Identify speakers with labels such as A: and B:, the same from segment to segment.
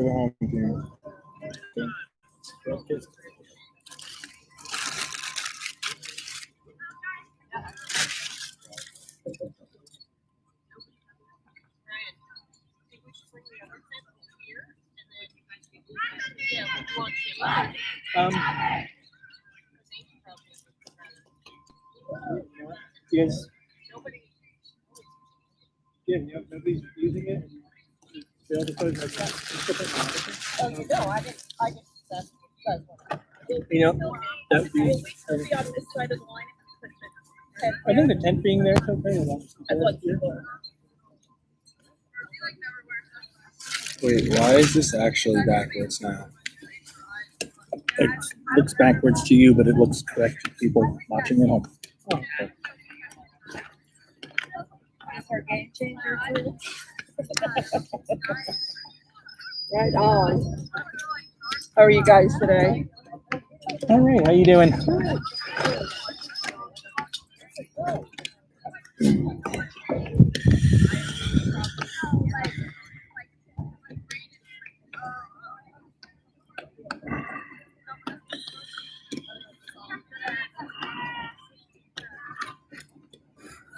A: the home team. You guys, nobody's using it. The other folks like that.
B: Oh, you know, I didn't. That's
A: You know, that be,
B: be on this side of the line.
A: I think the tent being there is okay.
B: I thought you were.
C: Wait, why is this actually backwards now?
A: It looks backwards to you, but it looks correct to people watching at home. Oh, okay.
B: That's our game changer. Right on. How are you guys today?
A: All right, how you doing?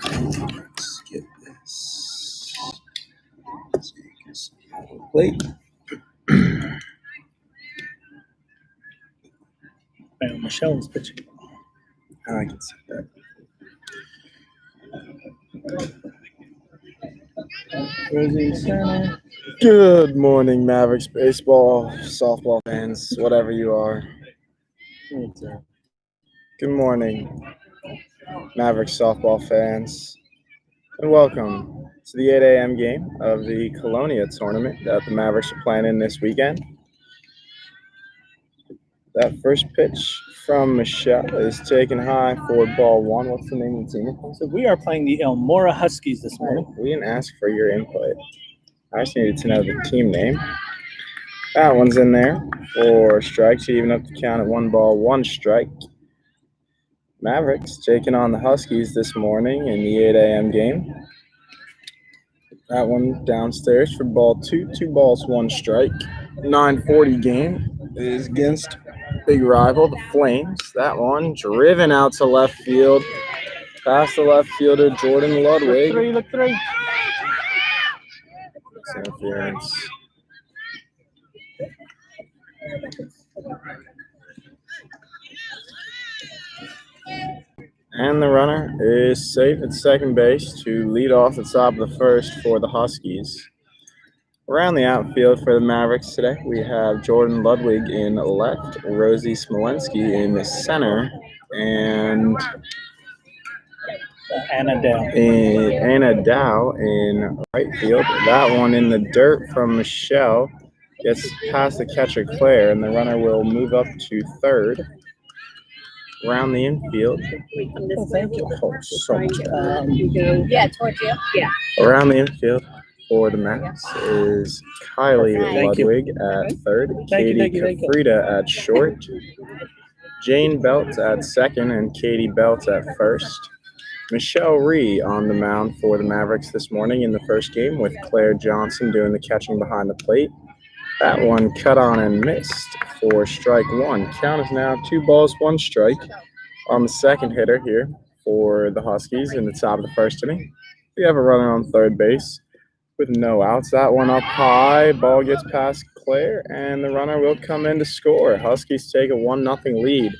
C: Let's get this. Wait.
A: Michelle is pitching.
C: I can see that.
A: Rosie Center.
C: Good morning, Mavericks baseball, softball fans, whatever you are. Good morning, Mavericks softball fans, and welcome to the 8 a.m. game of the Colonia tournament that the Mavericks are playing in this weekend. That first pitch from Michelle is taken high for ball one. What's the name of the team?
A: So we are playing the Elmora Huskies this morning.
C: We didn't ask for your input. I just needed to know the team name. That one's in there for strikes, even up the count at 1 ball, 1 strike. Mavericks taking on the Huskies this morning in the 8 a.m. game. That one downstairs for ball 2, 2 balls, 1 strike. 9:40 game is against big rival, the Flames. That one driven out to left field. Past the left fielder, Jordan Ludwig.
A: Look three.
C: Interference. And the runner is safe at second base to lead off the top of the first for the Huskies. Around the outfield for the Mavericks today, we have Jordan Ludwig in left, Rosie Smolenski in the center, and
A: Anna
C: Dow in right field. That one in the dirt from Michelle gets past the catcher Claire, and the runner will move up to third. Around the infield.
B: Yeah, towards you. Yeah.
C: Around the infield for the Mavericks is Kylie Ludwig at third, Katie Kafrida at short, Jane Belt at second, and Katie Belt at first. Michelle Rhee on the mound for the Mavericks this morning in the first game, with Claire Johnson doing the catching behind the plate. That one cut on and missed for strike one. Count is now 2 balls, 1 strike on the second hitter here for the Huskies in the top of the first inning. We have a runner on third base with no outs. That one up high. Ball gets past Claire, and the runner will come in to score. Huskies take a 1-0 lead.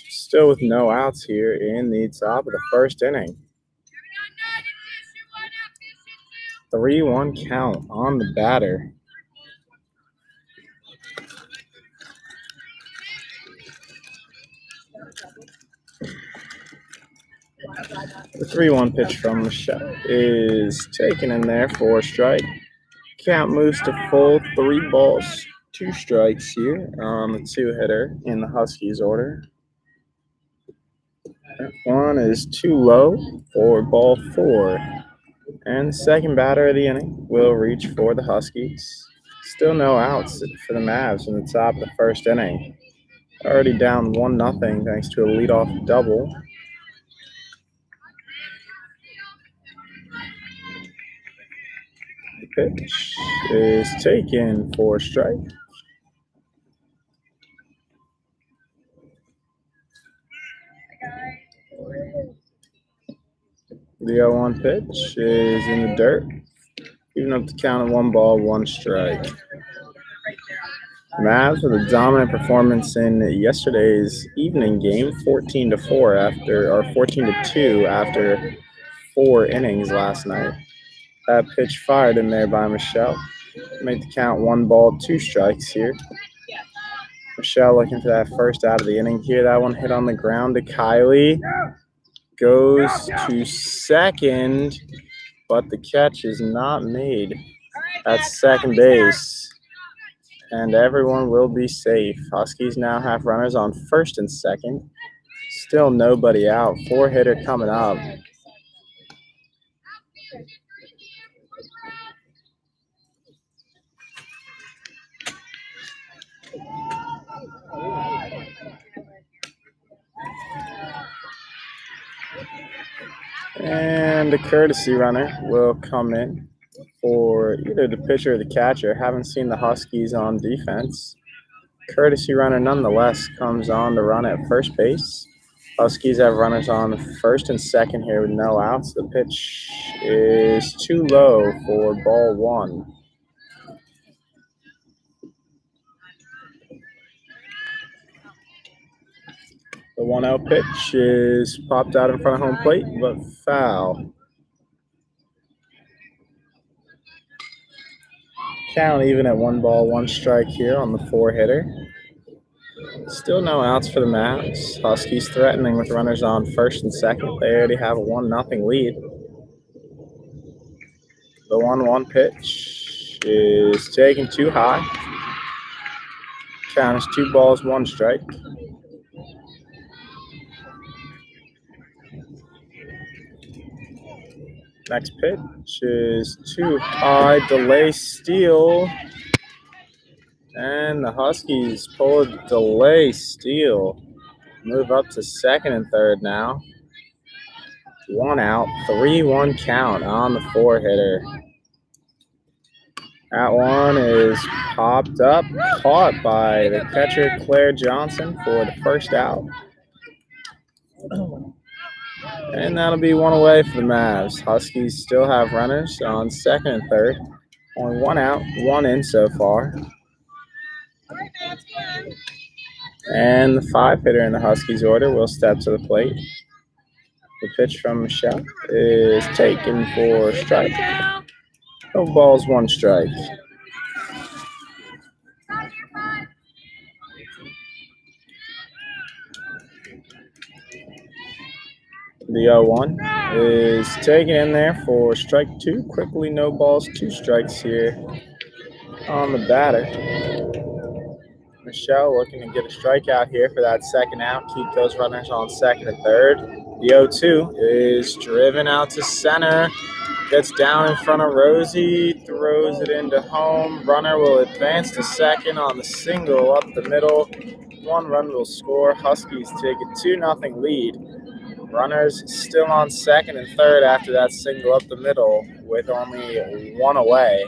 C: Still with no outs here in the top of the first inning. 3-1 count on the batter. The 3-1 pitch from Michelle is taken in there for a strike. Count moves to full, 3 balls, 2 strikes here on the 2-hitter in the Huskies order. That one is too low for ball 4. And the second batter of the inning will reach for the Huskies. Still no outs for the Mavs in the top of the first inning. Already down 1-0 thanks to a leadoff double. pitch is taken for a strike. The 0-1 pitch is in the dirt. Even up the count of 1-1 strike. Mavs with a dominant performance in yesterday's evening game, 14-2 after 4 innings last night. That pitch fired in there by Michelle. Made the count 1-2 strikes here. Michelle looking for that first out of the inning here. That one hit on the ground to Kylie. Goes to second, but the catch is not made at second base. And everyone will be safe. Huskies now have runners on first and second. Still nobody out. 4-hitter coming up. And a courtesy runner will come in for either the pitcher or the catcher. Haven't seen the Huskies on defense. Courtesy runner nonetheless comes on to run at first base. Huskies have runners on first and second here with no outs. The pitch is too low for ball 1. The 1-0 pitch is popped out in front of home plate, but foul. Count even at 1-1 strike here on the 4-hitter. Still no outs for the Mavs. Huskies threatening with runners on first and second. They already have a 1-0 lead. The 1-1 pitch is taken too high. Count is 2-1 strike. Next pitch is too high. Delay steal. And the Huskies pull a delay steal. Move up to second and third now. 1 out, 3-1 count on the 4-hitter. That one is popped up, caught by the catcher Claire Johnson for the first out. And that'll be 1 away for the Mavs. Huskies still have runners on second and third. Only 1 out, 1 in so far. And the 5-hitter in the Huskies order will step to the plate. The pitch from Michelle is taken for a strike. No balls, 1 strike. The 0-1 is taken in there for strike 2. Quickly, no balls, 2 strikes here on the batter. Michelle looking to get a strikeout here for that second out. Keep those runners on second and third. The 0-2 is driven out to center. Gets down in front of Rosie. Throws it into home. Runner will advance to second on the single up the middle. 1 run will score. Huskies take a 2-0 lead. Runners still on second and third after that single up the middle with only 1 away.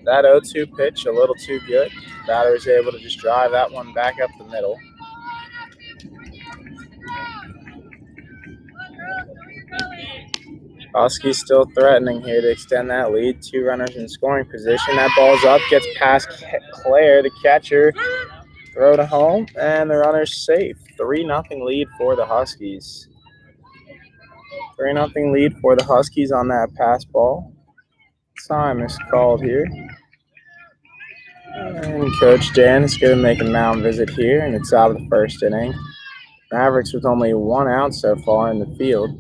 C: That 0-2 pitch a little too good. Batter is able to just drive that one back up the middle. Huskies still threatening here to extend that lead. 2 runners in scoring position. That ball's up, gets past Claire, the catcher. Throw to home, and the runner's safe. 3-0 lead for the Huskies. 3-0 lead for the Huskies on that pass ball. Time is called here. And Coach Dan is going to make a mound visit here, and it's out of the first inning. Mavericks with only 1 out so far in the field.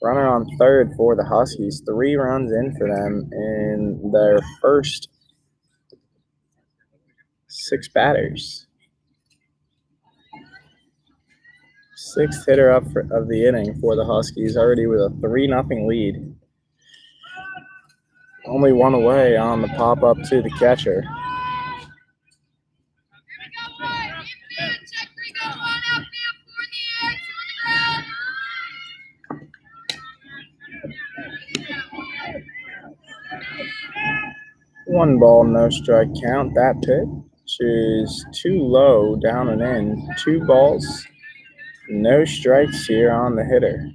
C: Runner on third for the Huskies. 3 runs in for them in their first 6 batters. 6th hitter up of the inning for the Huskies, already with a 3-0 lead. Only 1 away on the pop-up to the catcher. 1 ball, no strike count. That pitch is too low, down and in. 2 balls, no strikes here on the hitter.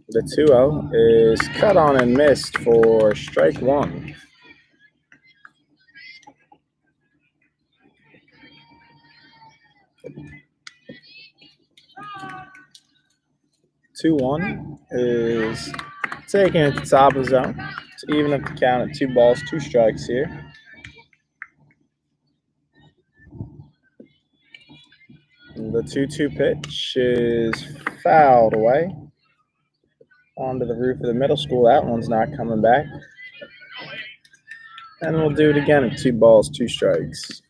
C: The 2-0 is cut on and missed for strike 1. 2-1 is taken at the top of the zone to even up the count at 2 balls, 2 strikes here. And the 2-2 pitch is fouled away onto the roof of the middle school. That one's not coming back. And we'll do it again at 2 balls, 2 strikes.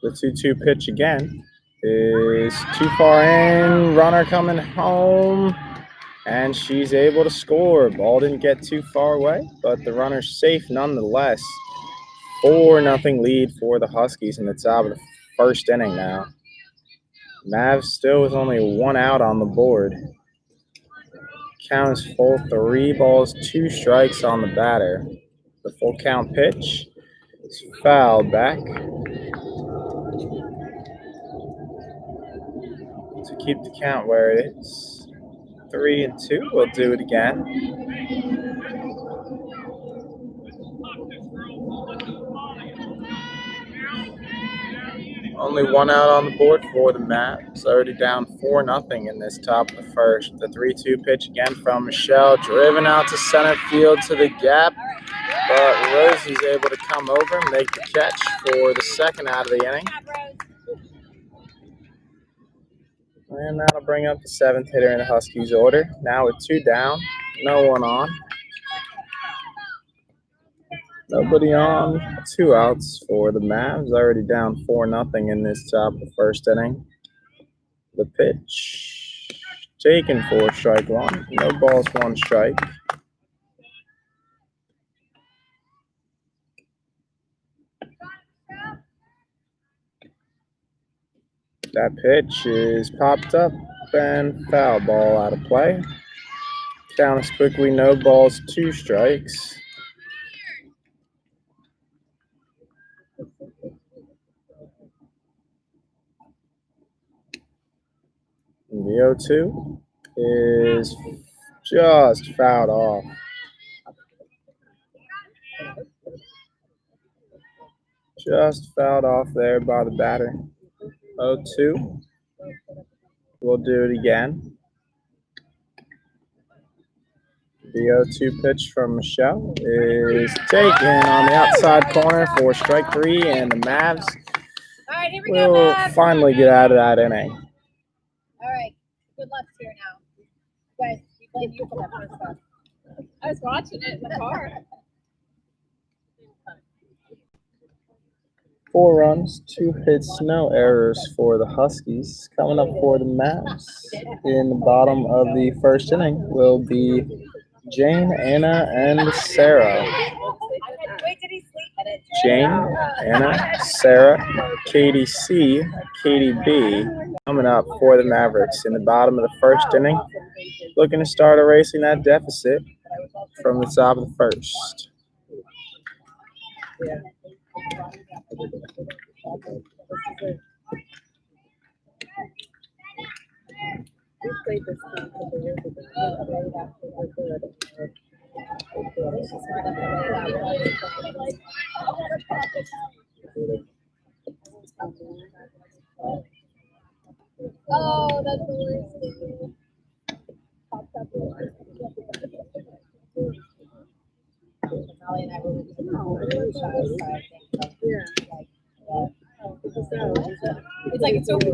C: The 2-2 pitch again is too far in. Runner coming home. And she's able to score. Ball didn't get too far away, but the runner's safe nonetheless. 4-0 lead for the Huskies in the top of the first inning now. Mavs still with only 1 out on the board. Count is full, 3 balls, 2 strikes on the batter. The full count pitch is fouled back. To keep the count where it is. 3-2. We'll do it again. Only 1 out on the board for the Mavs. Already down 4-0 in this top of the first. The 3-2 pitch again from Michelle. Driven out to center field to the gap. But Rosie's able to come over and make the catch for the second out of the inning. And that'll bring up the 7th hitter in the Huskies order. Now with 2 down, no one on. Nobody on, 2 outs for the Mavs. Already down 4-0 in this top of the first inning. The pitch taken for strike 1. No balls, 1 strike. That pitch is popped up and foul ball out of play. Count is quickly no balls, 2 strikes. And the 0-2 is just fouled off. Just fouled off there by the batter. 0-2. We'll do it again. The 0-2 pitch from Michelle is taken on the outside corner for strike 3, and the Mavs will finally get out of that inning.
B: All right. Good luck here now. You guys, we blame you for that first one. I was watching it in the car.
C: 4 runs, 2 hits, no errors for the Huskies. Coming up for the Mavs in the bottom of the first inning will be Jane, Anna, and Sarah. Jane, Anna, Sarah, Katie C, Katie B. Coming up for the Mavericks in the bottom of the first inning. Looking to start erasing that deficit from the top of the first.
B: We played this game a couple years ago. Oh, that's the worst thing. Molly and I were it's like it's so good. I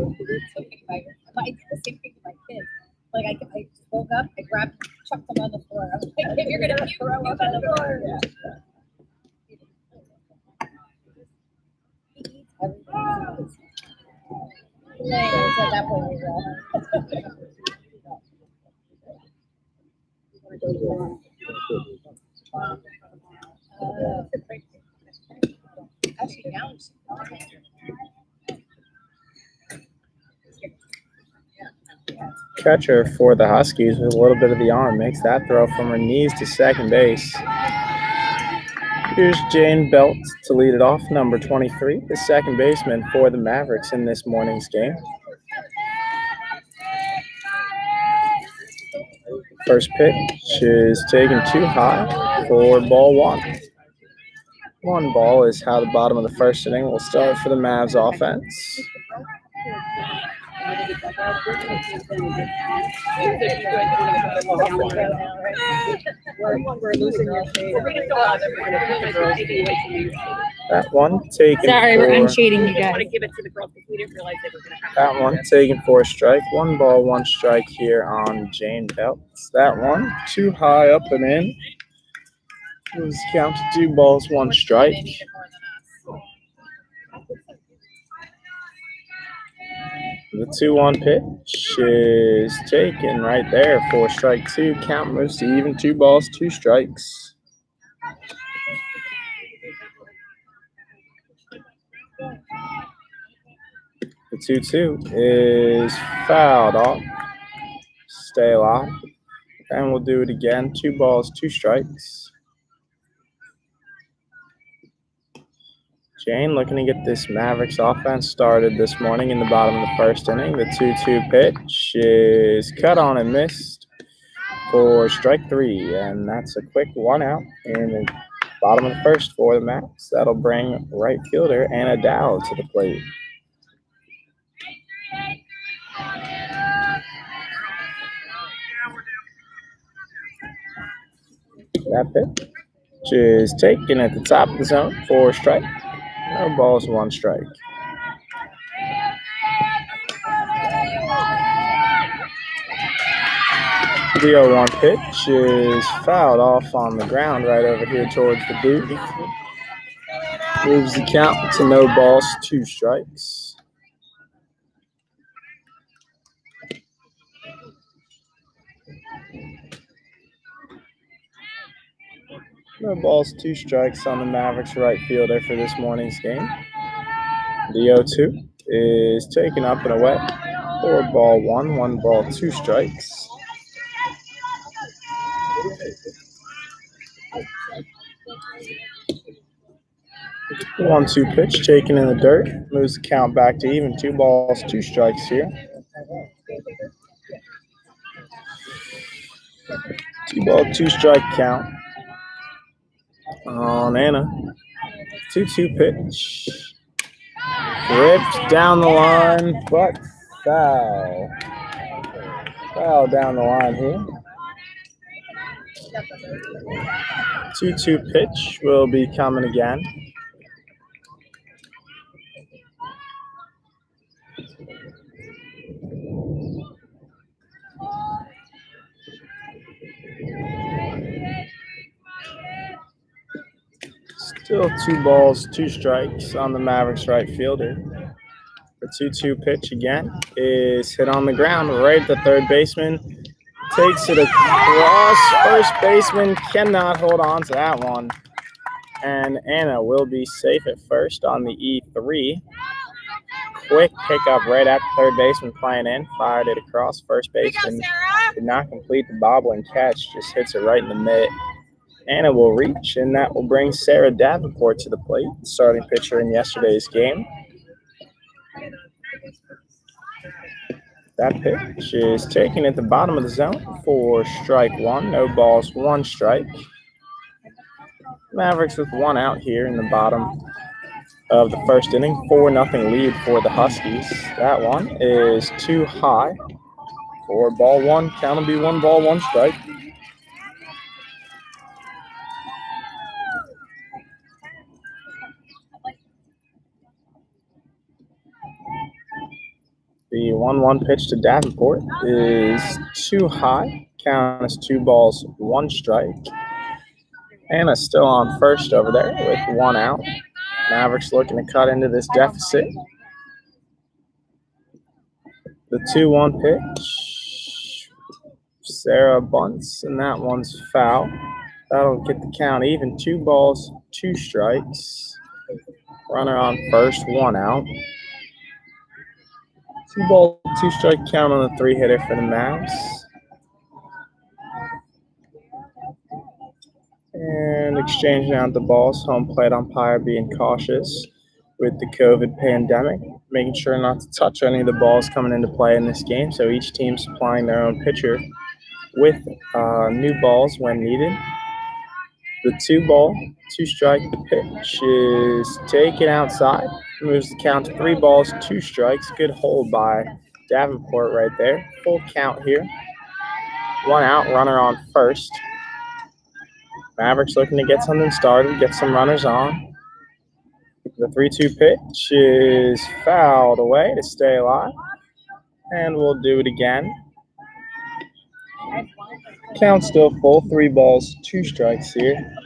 B: did the same thing with my kids. Like I just woke up, I grabbed, chucked them on the floor. I was like, if you're gonna puke on the floor. He eats everything. So at that point we actually now it's
C: catcher for the Huskies with a little bit of the arm makes that throw from her knees to second base. Here's Jane Belt to lead it off, number 23, the second baseman for the Mavericks in this morning's game. First pitch is taken too high for ball one. 1 ball is how the bottom of the first inning will start for the Mavs offense. That one taken.
B: Sorry, we're unshading you guys.
C: That one taken for a strike. 1 ball, 1 strike here on Jane Belts. That one too high up and in. It was counted 2 balls, 1 strike. The 2-1 pitch is taken right there for strike 2. Count moves to even, 2 balls, 2 strikes. The 2-2 is fouled off. Stay alive. And we'll do it again. 2 balls, 2 strikes. Jane looking to get this Mavericks offense started this morning in the bottom of the first inning. The 2-2 pitch is cut on and missed for strike 3. And that's a quick 1 out in the bottom of the first for the Mavs. That'll bring right fielder Anna Dow to the plate. That pitch is taken at the top of the zone for a strike. No balls, 1 strike. The 0-1 pitch is fouled off on the ground right over here towards the boot. Moves the count to no balls, 2 strikes. No balls, 2 strikes on the Mavericks right fielder for this morning's game. The 0-2 is taken up and away for ball 1, 1 ball, 2 strikes. The 1-2 pitch taken in the dirt, moves the count back to even, 2 balls, 2 strikes here. 2 ball, 2 strike count on Anna. 2-2 pitch. Ripped down the line, but foul. Foul down the line here. 2-2 pitch will be coming again. Still 2 balls, 2 strikes on the Mavericks right fielder. The 2-2 pitch again is hit on the ground right at the third baseman. Takes it across. First baseman cannot hold on to that one. And Anna will be safe at first on the E3. Quick pickup right at the third baseman playing in. Fired it across. First baseman did not complete the bobbling catch. Just hits it right in the mitt. Anna will reach, and that will bring Sarah Davenport to the plate, starting pitcher in yesterday's game. That pitch is taken at the bottom of the zone for strike 1. No balls, 1 strike. Mavericks with 1 out here in the bottom of the first inning. 4-0 lead for the Huskies. That one is too high for ball 1. Count will be 1 ball, 1 strike. The 1-1 pitch to Davenport is too high. Count is 2 balls, 1 strike. Anna's still on first over there with 1 out. Mavericks looking to cut into this deficit. The 2-1 pitch. Sarah bunts, and that one's foul. That'll get the count even. 2 balls, 2 strikes. Runner on first, 1 out. 2-ball, 2-strike count on the 3-hitter for the Mavs. And exchanging out the balls, home plate umpire being cautious with the COVID pandemic, making sure not to touch any of the balls coming into play in this game. So each team supplying their own pitcher with new balls when needed. The 2-ball, 2-strike, the pitch is taken outside. Moves the count to 3 balls, 2 strikes. Good hold by Davenport right there. Full count here. 1 out, runner on first. Mavericks looking to get something started, get some runners on. The 3-2 pitch is fouled away to stay alive. And we'll do it again. Count still full, 3 balls, 2 strikes here.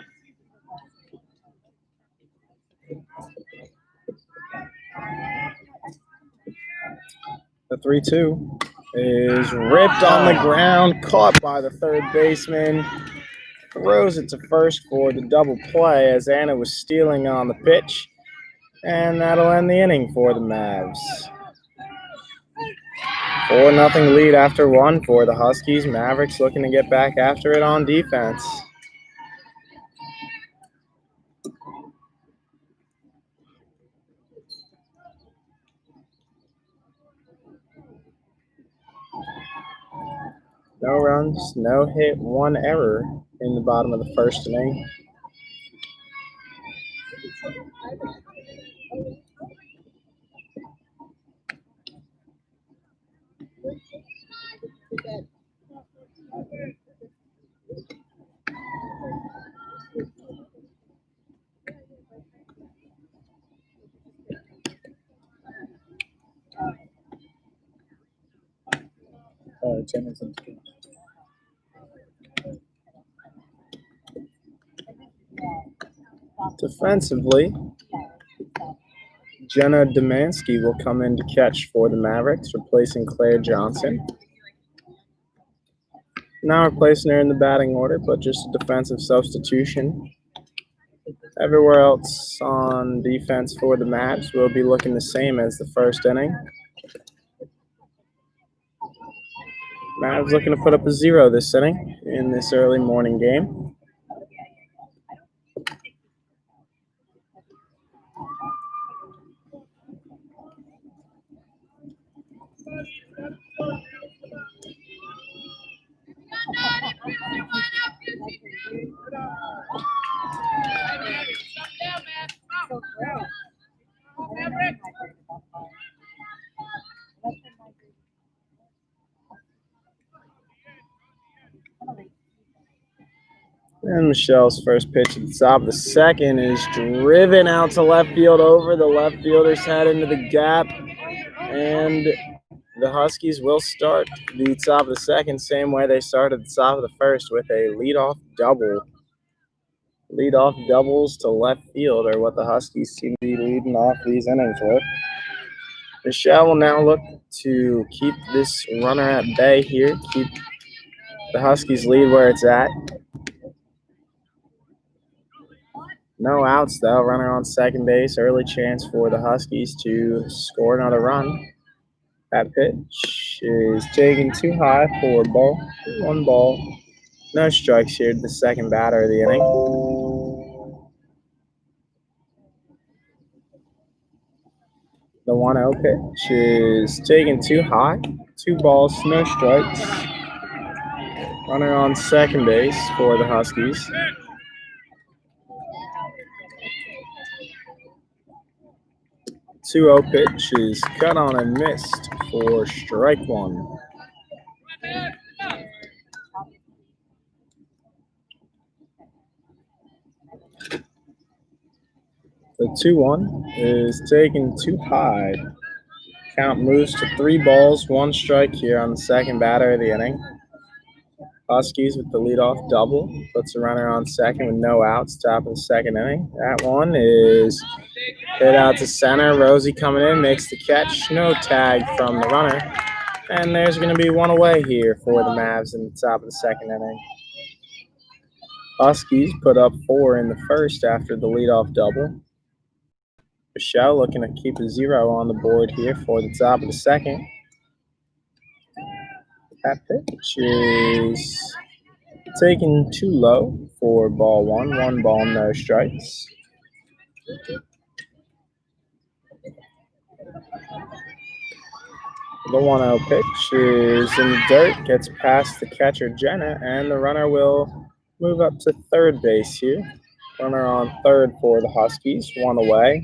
C: The 3-2 is ripped on the ground, caught by the third baseman. Throws it to first for the double play as Anna was stealing on the pitch. And that'll end the inning for the Mavs. 4-0 lead after 1 for the Huskies. Mavericks looking to get back after it on defense. No runs, no hit, 1 error in the bottom of the first inning. Defensively, Jenna Demansky will come in to catch for the Mavericks, replacing Claire Johnson. Not replacing her in the batting order, but just a defensive substitution. Everywhere else on defense for the Mavs will be looking the same as the first inning. Mavs looking to put up a 0 this inning in this early morning game. And Michelle's first pitch at the top of the second is driven out to left field over the left fielder's head into the gap. And the Huskies will start the top of the second same way they started the top of the first with a leadoff double. Leadoff doubles to left field are what the Huskies seem to be leading off these innings with. Michelle will now look to keep this runner at bay here, keep the Huskies lead where it's at. No outs, though. Runner on second base. Early chance for the Huskies to score another run. That pitch is taken too high for a ball. 1 ball. No strikes here to the second batter of the inning. The 1-0 pitch is taken too high. 2 balls, no strikes. Runner on second base for the Huskies. The 2-0 pitch is cut on and missed for strike 1. The 2-1 is taken too high. Count moves to 3 balls, 1 strike here on the second batter of the inning. Huskies with the leadoff double. Puts a runner on second with no outs, top of the second inning. That one is hit out to center. Rosie coming in, makes the catch. No tag from the runner. And there's going to be 1 away here for the Mavs in the top of the second inning. Huskies put up 4 in the first after the leadoff double. Michelle looking to keep a 0 on the board here for the top of the second. That pitch is taken too low for ball one. 1 ball, no strikes. The 1-0 pitch is in the dirt, gets past the catcher Jenna, and the runner will move up to third base here. Runner on third for the Huskies, 1 away.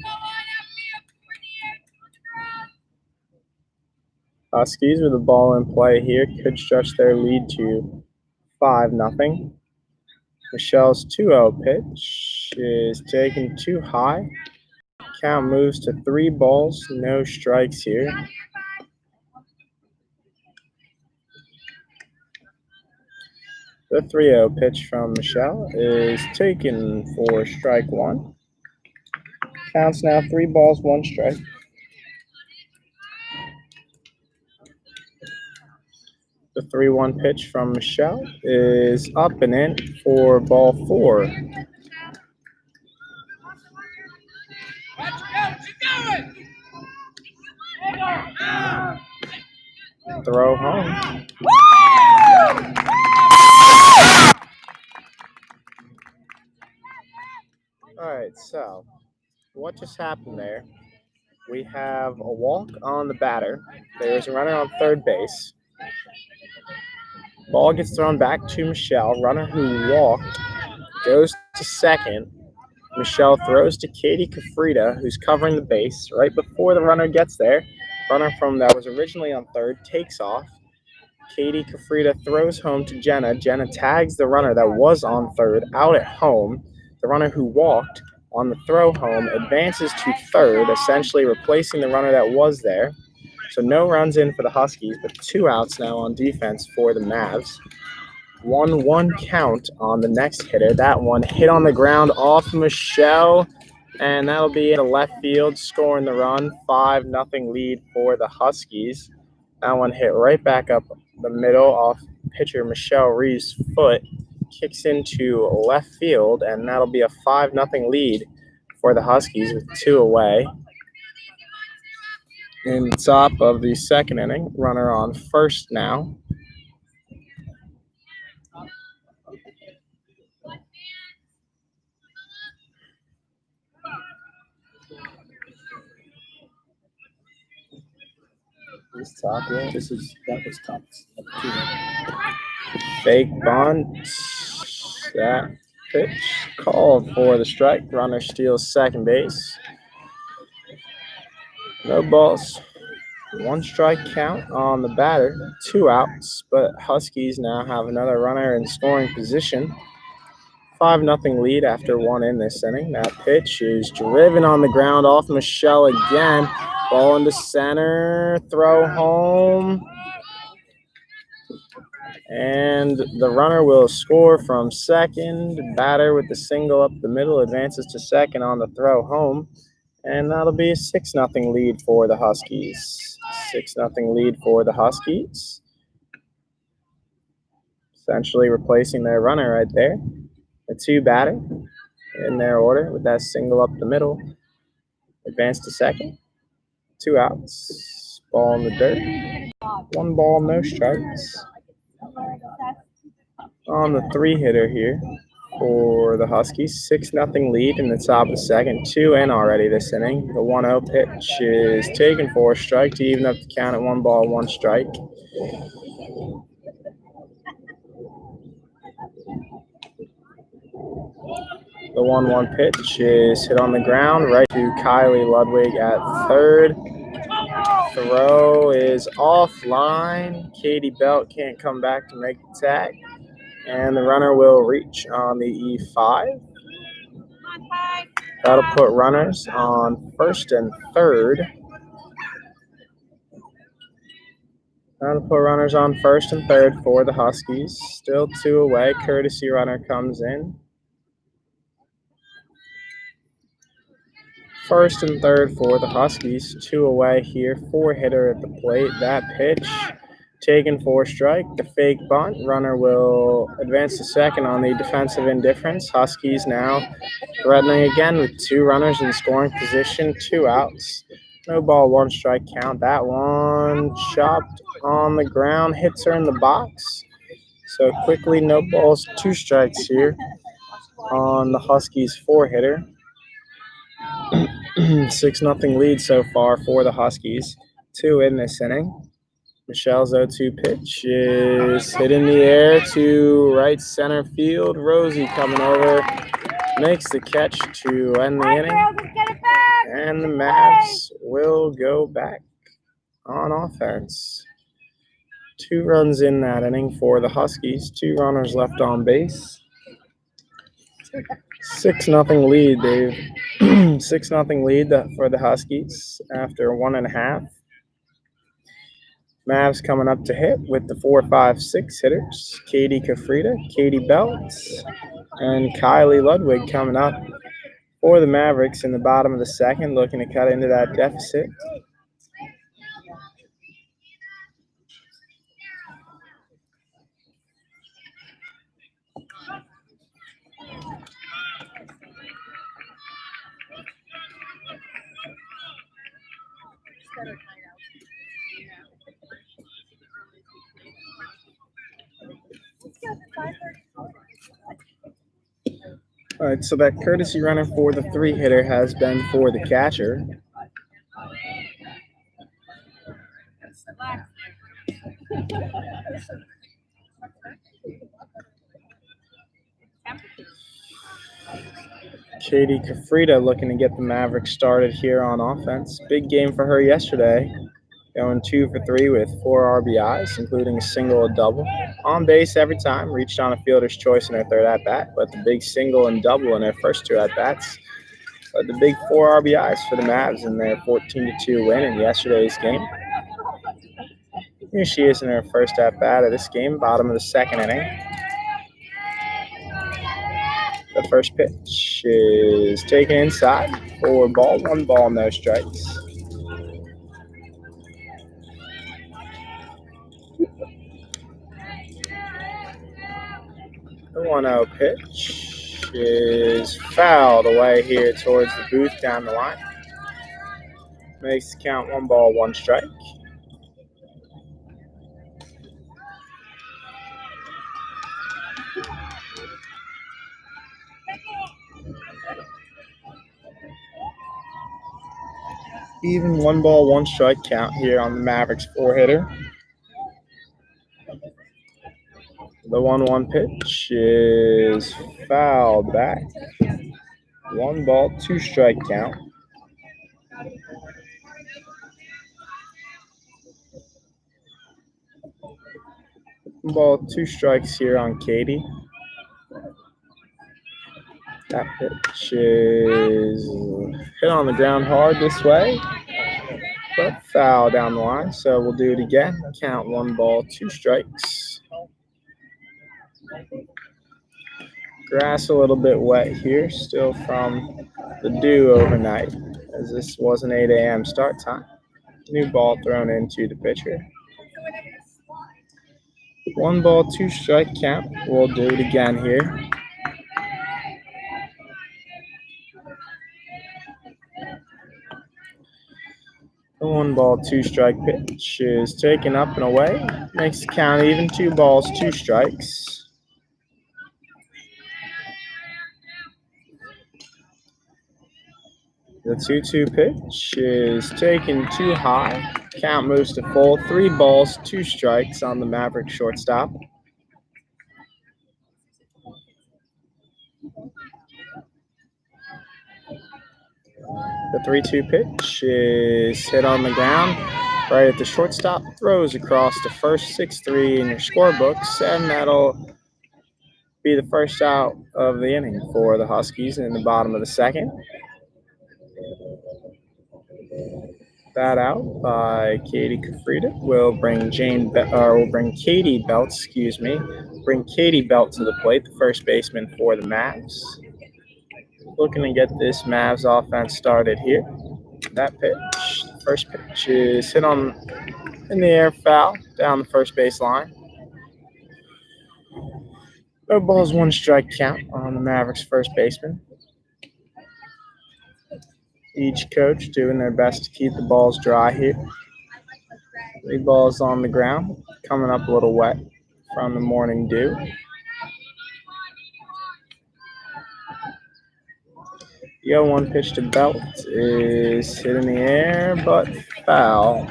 C: Huskies with the ball in play here could stretch their lead to 5-0. Michelle's 2-0 pitch is taken too high. Count moves to 3 balls, no strikes here. The 3-0 pitch from Michelle is taken for strike 1. Counts now 3 balls, 1 strike. The 3-1 pitch from Michelle is up and in for ball 4. Throw home. All right, so what just happened there? We have a walk on the batter. There's a runner on third base. Ball gets thrown back to Michelle. Runner who walked goes to second. Michelle throws to Katie Kafrida, who's covering the base. Right before the runner gets there, runner from that was originally on third takes off. Katie Kafrida throws home to Jenna. Jenna tags the runner that was on third out at home. The runner who walked on the throw home advances to third, essentially replacing the runner that was there. So no runs in for the Huskies, but 2 outs now on defense for the Mavs. 1-1 count on the next hitter. That one hit on the ground off Michelle, and that'll be in the left field, scoring the run. 5-0 lead for the Huskies. That one hit right back up the middle off pitcher Michelle Reeves' foot. Kicks into left field, and that'll be a 5-0 lead for the Huskies with 2 away. In the top of the second inning, runner on first now.
A: This top, yeah. That was tough.
C: Fake bunt. That pitch called for the strike. Runner steals second base. No balls. 1 strike count on the batter. 2 outs, but Huskies now have another runner in scoring position. 5-0 lead after 1 in this inning. That pitch is driven on the ground off Michelle again. Ball into center. Throw home. And the runner will score from second. Batter with the single up the middle advances to second on the throw home. And that'll be a 6-0 lead for the Huskies. 6-0 lead for the Huskies. Essentially replacing their runner right there. The 2 batter in their order with that single up the middle. Advance to second. 2 outs. Ball in the dirt. 1 ball, no strikes. On the 3-hitter here for the Huskies. 6-0 lead in the top of the second. 2 in already this inning. The 1-0 pitch is taken for a strike to even up the count at 1 ball, 1 strike. The 1-1 pitch is hit on the ground right to Kylie Ludwig at third. Throw is offline. Katie Belt can't come back to make the tag. And the runner will reach on the E5. That'll put runners on first and third. That'll put runners on first and third for the Huskies. Still 2 away. Courtesy runner comes in. First and third for the Huskies. 2 away here. 4-hitter at the plate. That pitch taken for strike. The fake bunt. Runner will advance to second on the defensive indifference. Huskies now threatening again with 2 runners in scoring position. 2 outs. No ball, 1 strike count. That one chopped on the ground, hits her in the box. So quickly, no balls, 2 strikes here on the Huskies 4-hitter. 6-0 lead so far for the Huskies. 2 in this inning. Michelle's 0-2 pitch is hit in the air to right center field. Rosie coming over, makes the catch to end the inning. And the Mavs will go back on offense. 2 runs in that inning for the Huskies. 2 runners left on base. 6-0 lead, Dave. 6-0 lead for the Huskies after 1.5. Mavs coming up to hit with the 4, 5, 6 hitters. Katie Kafrida, Katie Belts, and Kylie Ludwig coming up for the Mavericks in the bottom of the second, looking to cut into that deficit. All right, so that courtesy runner for the 3-hitter has been for the catcher. Katie Kafrida looking to get the Mavericks started here on offense. Big game for her yesterday. Going 2 for 3 with 4 RBIs, including a single and double. On base every time, reached on a fielder's choice in her 3rd at-bat, but the big single and double in her first 2 at-bats. But the big 4 RBIs for the Mavs in their 14-2 win in yesterday's game. Here she is in her first at-bat of this game, bottom of the 2nd inning. The first pitch is taken inside for ball, 1 ball, no strikes. The 1-0 pitch is fouled away here towards the booth down the line. Makes the count 1 ball, 1 strike. Even 1 ball, 1 strike count here on the Mavericks 4-hitter. The 1-1 pitch is fouled back. 1 ball, 2 strike count. Ball, 2 strikes here on Katie. That pitch is hit on the ground hard this way, but foul down the line. So we'll do it again. Count 1 ball, 2 strikes. Grass a little bit wet here, still from the dew overnight, as this was an 8 a.m. start time. New ball thrown into the pitcher. 1 ball, 2 strike count. We'll do it again here. The 1 ball, 2 strike pitch is taken up and away. Makes the count even, 2 balls, 2 strikes. The 2-2 pitch is taken too high. Count moves to full. 3 balls, 2 strikes on the Maverick shortstop. The 3-2 pitch is hit on the ground right at the shortstop. Throws across to first, 6-3 in your scorebooks, and that'll be the first out of the inning for the Huskies in the bottom of the 2nd. That out by Katie Kafrida will bring Katie Belt, bring Katie Belt to the plate, the first baseman for the Mavs. Looking to get this Mavs offense started here. That pitch, first pitch is hit in the air, foul down the first base line. No balls, 1 strike count on the Mavericks first baseman. Each coach doing their best to keep the balls dry here. 3 balls on the ground, coming up a little wet from the morning dew. The 0-1 pitch to Belt is hit in the air, but foul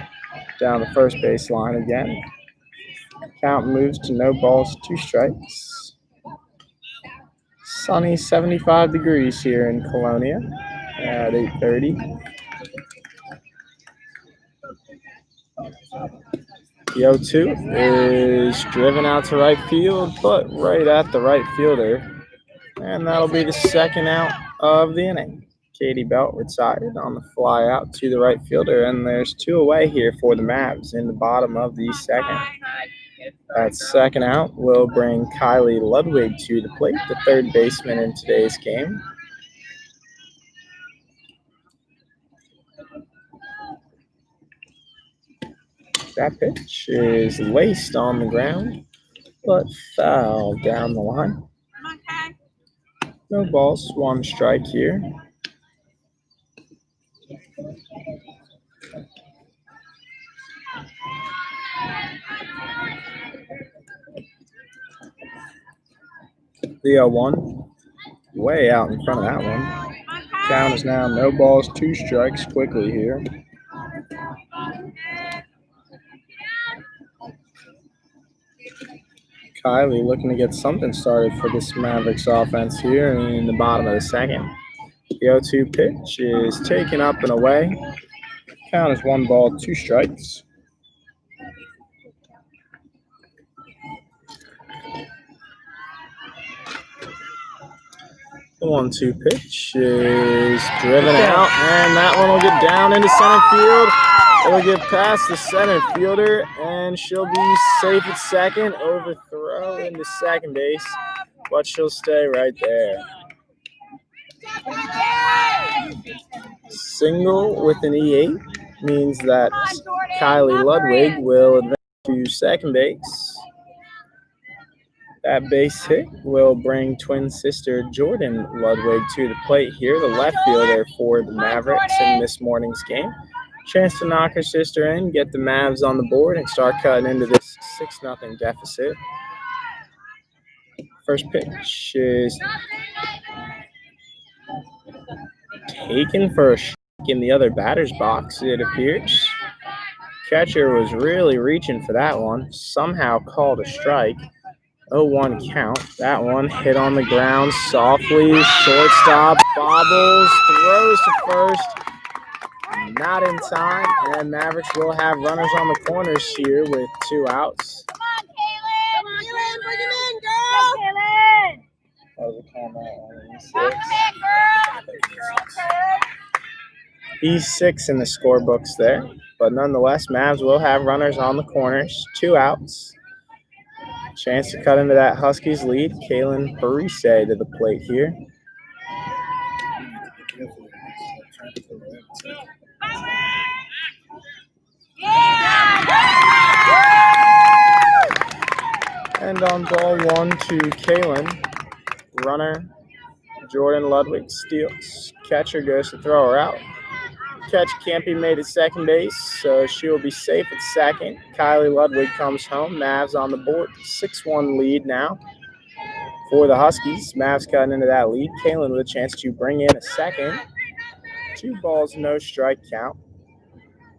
C: down the first baseline again. Count moves to no balls, 2 strikes. Sunny 75 degrees here in Colonia at 8:30. The 0-2 is driven out to right field, but right at the right fielder. And that'll be the second out of the inning. Katie Belt retired on the fly out to the right fielder, and there's 2 away here for the Mavs in the bottom of the second. That second out will bring Kylie Ludwig to the plate, the third baseman in today's game. That pitch is laced on the ground, but foul down the line. No balls, 1 strike here. The 0-1, way out in front of that one. Count is now no balls, 2 strikes quickly here. Kylie looking to get something started for this Mavericks offense here in the bottom of the second. The 0-2 pitch is taken up and away. Count is 1 ball, 2 strikes. The 1-2 pitch is driven out, and that one will get down into center field. It'll get past the center fielder, and she'll be safe at second. Overthrow into second base, but she'll stay right there. Single with an E8 means that Kylie Ludwig will advance to second base. That base hit will bring twin sister Jordan Ludwig to the plate here, the left fielder for the Mavericks in this morning's game. Chance to knock her sister in, get the Mavs on the board, and start cutting into this 6-0 deficit. First pitch is taken for a strike in the other batter's box, it appears. Catcher was really reaching for that one, somehow called a strike. 0-1 count. That one hit on the ground softly. Shortstop bobbles, throws to first. Not in time, and Mavericks will have runners on the corners here with 2 outs.
B: Come on, Kaylin! Come on, Kaylin! Bring him in, girl! Kaylin!
C: That was a count on He's 6 in the scorebooks there, but nonetheless, Mavs will have runners on the corners. 2 outs. Chance to cut into that Huskies lead. Kaylin Parise to the plate here. And on ball 1 to Kaylin, runner Jordan Ludwig steals. Catcher goes to throw her out. Catch can't be made at second base, so she will be safe at second. Kylie Ludwig comes home. Mavs on the board. 6-1 lead now for the Huskies. Mavs cutting into that lead. Kaylin with a chance to bring in a second. 2 balls, no strike count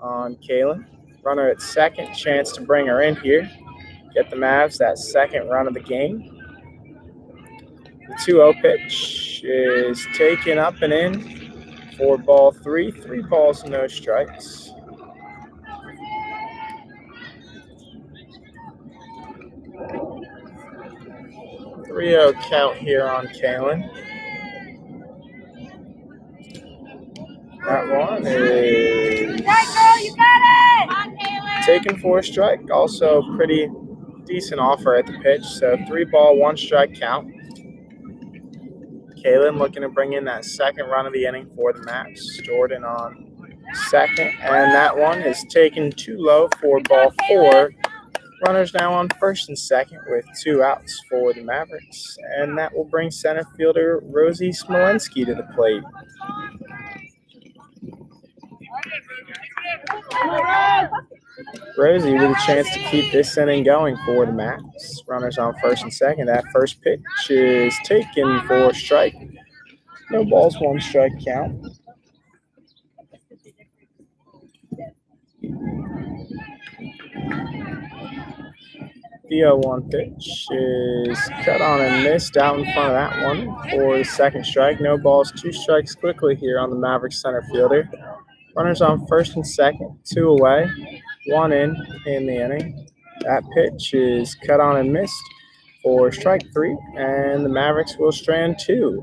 C: on Kaylin. Runner at second. Chance to bring her in here. Get the Mavs that second run of the game. The 2-0 pitch is taken up and in for ball 3. 3 balls, no strikes. Three-0 count here on Kaylin. That one is taken for a strike. Also pretty decent offer at the pitch. So 3 ball, 1 strike count. Kaylin looking to bring in that second run of the inning for the Mavs. Jordan on second, and that one is taken too low for ball 4. Runners now on first and second with 2 outs for the Mavericks, and that will bring center fielder Rosie Smolenski to the plate. Rosie with a chance to keep this inning going for the Mavs. Runners on first and second. That first pitch is taken for a strike. No balls, 1 strike count. The 0-1 pitch is cut on and missed out in front of that one for the second strike. No balls, 2 strikes quickly here on the Mavericks center fielder. Runners on first and second, 2 away, 1 in the inning. That pitch is cut on and missed for strike 3, and the Mavericks will strand 2.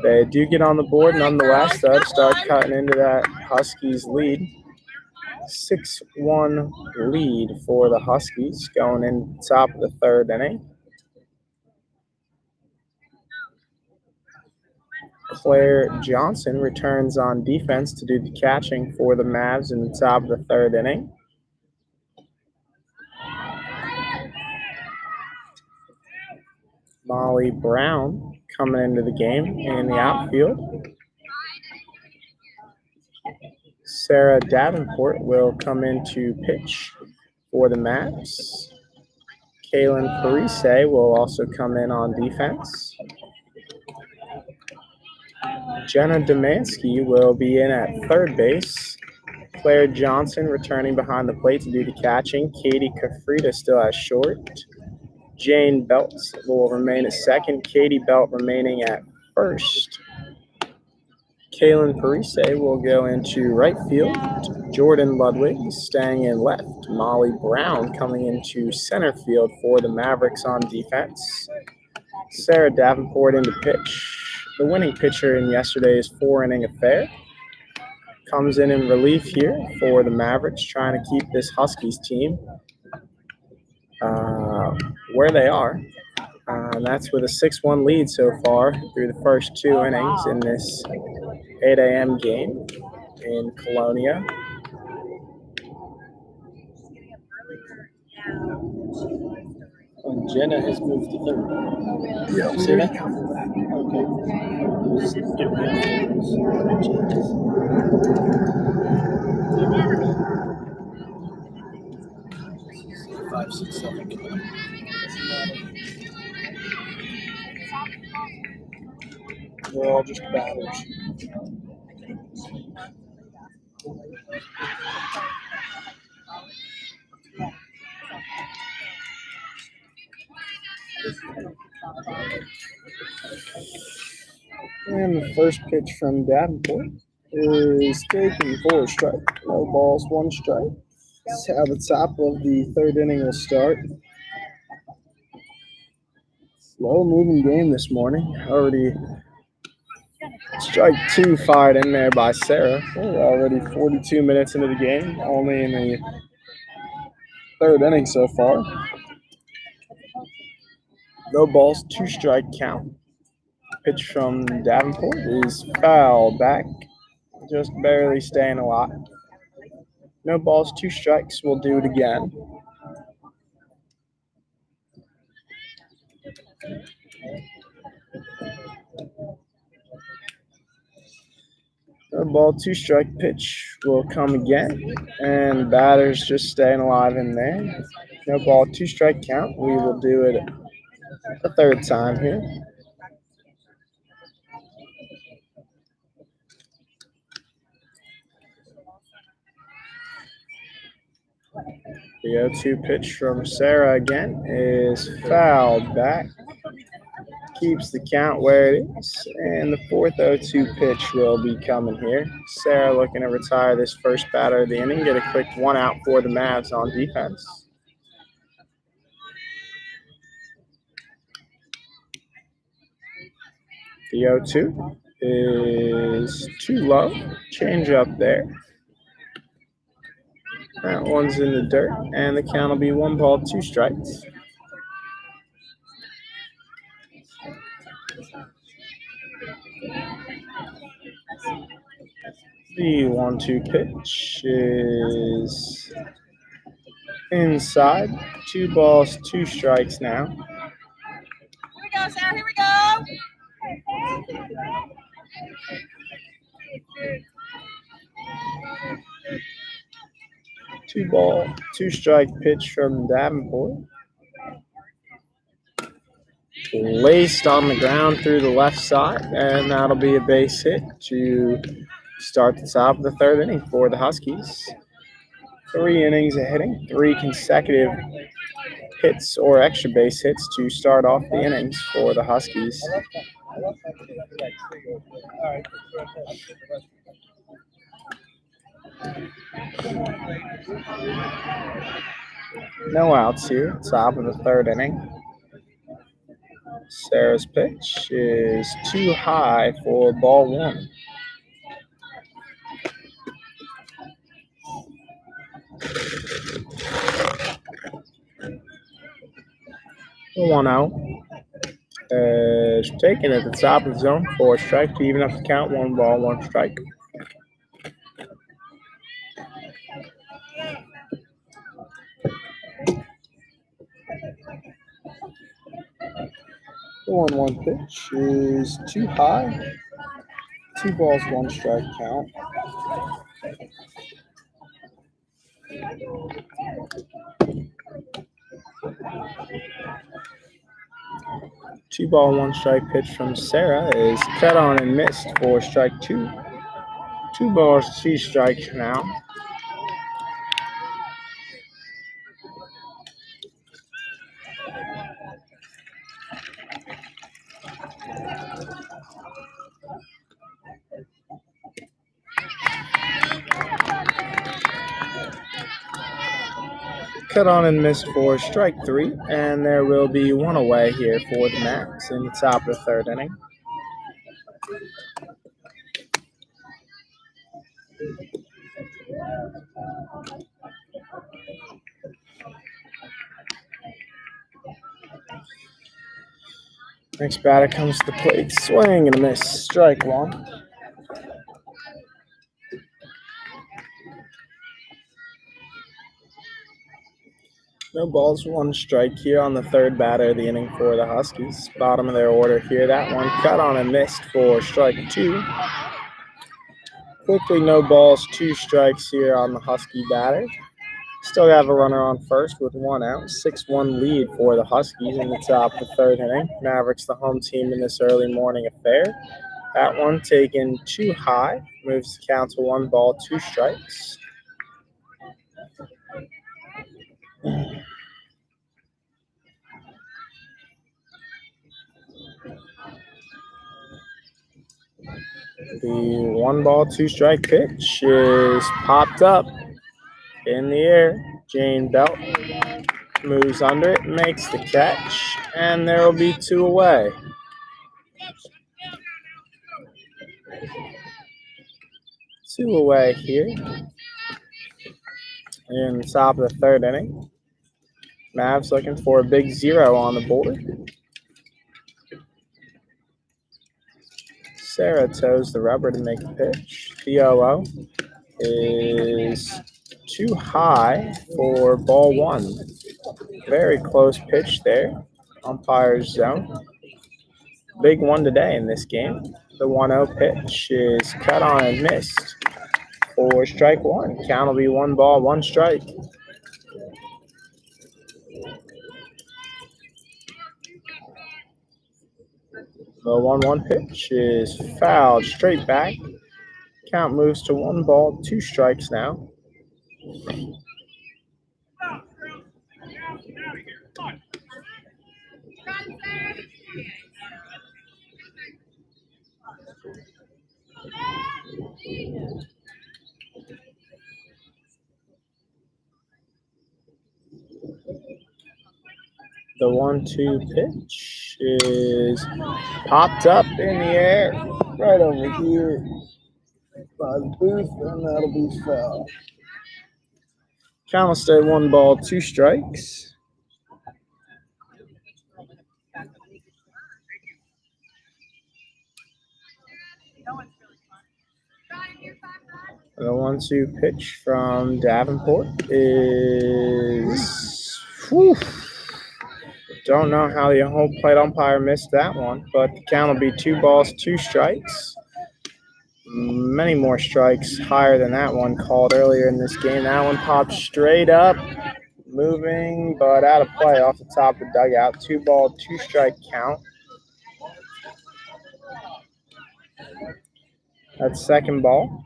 C: They do get on the board nonetheless, though, to start cutting into that Huskies lead. 6-1 lead for the Huskies going in top of the 3rd inning. Claire Johnson returns on defense to do the catching for the Mavs in the top of the 3rd inning. Molly Brown coming into the game in the outfield. Sarah Davenport will come in to pitch for the Mavs. Kaylin Parise will also come in on defense. Jenna Domansky will be in at third base. Claire Johnson returning behind the plate to do the catching. Katie Kafrida still at short. Jane Belt will remain at second. Katie Belt remaining at first. Kaylin Parise will go into right field. Jordan Ludwig staying in left. Molly Brown coming into center field for the Mavericks on defense. Sarah Davenport into pitch. The winning pitcher in yesterday's 4-inning affair comes in relief here for the Mavericks, trying to keep this Huskies team where they are. And that's with a 6-1 lead so far through the first 2 innings in this 8 a.m. game in Colonia.
A: And Jenna has moved to 3rd.
B: Oh, really?
A: Yeah. See that? Okay. Just give me changes. 5, 6, 7. They're all just batters.
C: And the first pitch from Davenport is taken for a strike. No balls, 1 strike. That's how the top of the 3rd inning will start. Slow moving game this morning. Already strike 2 fired in there by Sarah. We're already 42 minutes into the game, only in the 3rd inning so far. No balls, 2 strike count. Pitch from Davenport is foul back, just barely staying alive. No balls, 2 strikes. We'll do it again. No ball, 2 strike pitch will come again, and batter's just staying alive in there. No ball, 2 strike count. We will do it a 3rd time here. The 0-2 pitch from Sarah again is fouled back. Keeps the count where it is. And the 4th 0-2 pitch will be coming here. Sarah looking to retire this first batter of the inning. Get a quick 1 out for the Mavs on defense. The 0-2 is too low. Change up there. That one's in the dirt, and the count will be 1 ball, 2 strikes. The 1-2 pitch is inside. 2 balls, 2 strikes now.
B: Here we go, Sarah. Here we go.
C: 2-ball, 2-strike pitch from Davenport. Laced on the ground through the left side, and that'll be a base hit to start the top of the third inning for the Huskies. 3 innings of hitting, 3 consecutive hits or extra base hits to start off the innings for the Huskies. No outs here, top of the third inning. Sarah's pitch is too high for ball 1. One out. Taken at the top of the zone for a strike to even up the count. 1 ball, 1 strike. The 1-1 pitch is too high. 2 balls, 1 strike count. Two ball, 1 strike pitch from Sarah is cut on and missed for strike 2. 2 balls, 2 strikes now. Cut on and missed for strike 3, and there will be 1 away here for the Mavs in the top of the third inning. Next batter comes to the plate, swing and a miss, strike 1. No balls, 1 strike here on the third batter of the inning for the Huskies. Bottom of their order here. That one cut on and missed for strike 2. Quickly, no balls, 2 strikes here on the Husky batter. Still have a runner on first with 1 out. 6-1 lead for the Huskies in the top of the third inning. Mavericks, the home team in this early morning affair. That one taken too high. Moves the count to 1 ball, 2 strikes. The 1 ball, 2 strike pitch is popped up in the air. Jane Belt moves under it, makes the catch, and there will be 2 away. Two away here in the top of the third inning. Mavs looking for a big 0 on the board. Sarah toes the rubber to make the pitch. The 0-0 is too high for ball 1. Very close pitch there. Umpire's zone. Big one today in this game. The 1-0 pitch is cut on and missed for strike 1. Count will be 1 ball, 1 strike. The 1-1 pitch is fouled straight back. Count moves to 1 ball, 2 strikes now. The 1-2 pitch is popped up in the air right over here by the booth, and that'll be foul. Count will stay 1 ball, 2 strikes. The 1-2 pitch from Davenport is... Whew, don't know how the home plate umpire missed that one, but the count will be 2 balls, 2 strikes. Many more strikes higher than that one called earlier in this game. That one popped straight up, moving, but out of play off the top of the dugout. 2-ball, 2-strike count. That's second ball.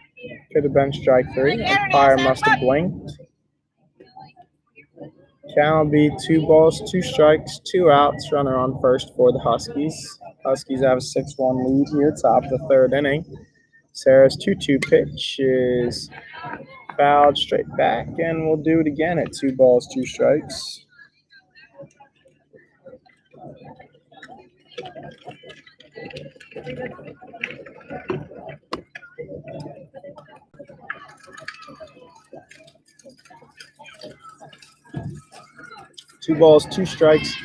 C: Could have been strike 3. Umpire must have blinked. Count will be 2 balls, 2 strikes, 2 outs. Runner on first for the Huskies. Huskies have a 6-1 lead here, top of the third inning. Sarah's 2-2 pitch is fouled straight back, and we'll do it again at 2 balls, 2 strikes. Two balls, 2 strikes.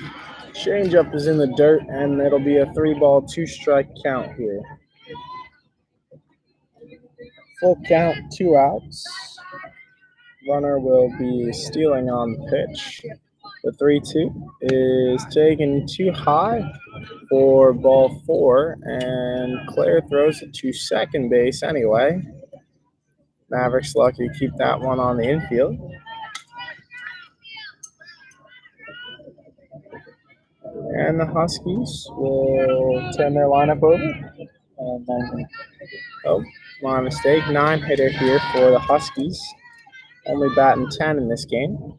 C: Changeup is in the dirt, and it'll be a 3-ball, 2-strike count here. Full count, 2 outs. Runner will be stealing on the pitch. The 3-2 is taken too high for ball 4, and Claire throws it to second base anyway. Mavericks lucky to keep that one on the infield. And the Huskies will turn their lineup over. My mistake. 9-hitter here for the Huskies. Only batting 10 in this game.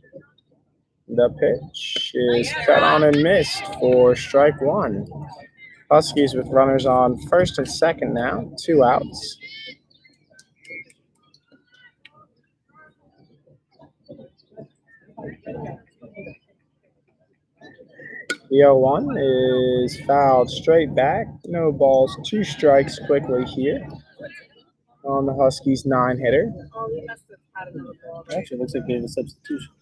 C: The pitch is cut on and missed for strike 1. Huskies with runners on first and second now. 2 outs. The 0-1 is fouled straight back. No balls, 2 strikes quickly here on the Huskies 9-hitter.
A: Actually, it looks like they have a substitution.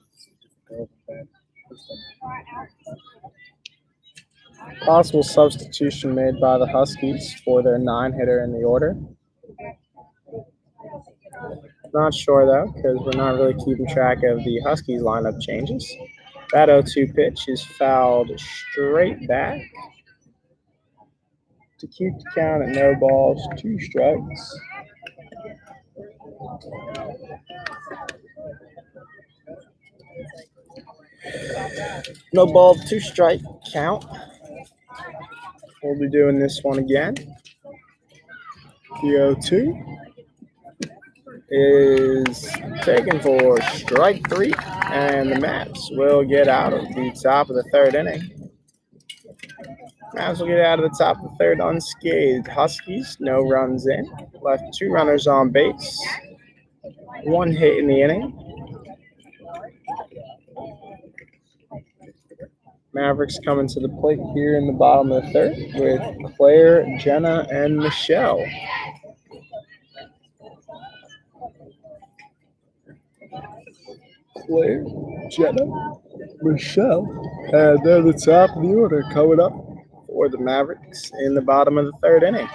C: Possible substitution made by the Huskies for their 9-hitter in the order. Not sure though, because we're not really keeping track of the Huskies lineup changes. That 0-2 pitch is fouled straight back to keep the count at no balls, 2 strikes. No ball, 2 strike count. We'll be doing this one again. The 0-2 is taken for strike 3, and the Mavs will get out of the top of the third inning. Mavs will get out of the top of the third unscathed. Huskies, no runs in. Left 2 runners on base. 1 hit in the inning. Mavericks coming to the plate here in the bottom of the third with Claire, Jenna, and Michelle. Claire, Jenna, Michelle, and they're the top of the order coming up for the Mavericks in the bottom of the third inning.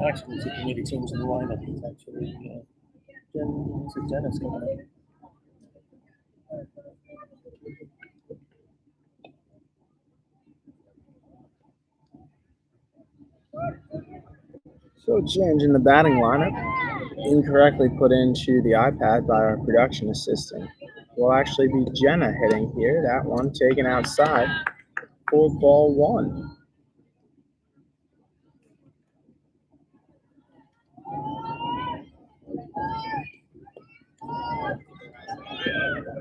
A: Actually, it's a committee teams in the lineup. It's actually Jenna's coming up.
C: So change in the batting lineup, incorrectly put into the iPad by our production assistant. Will actually be Jenna hitting here. That one taken outside for ball 1.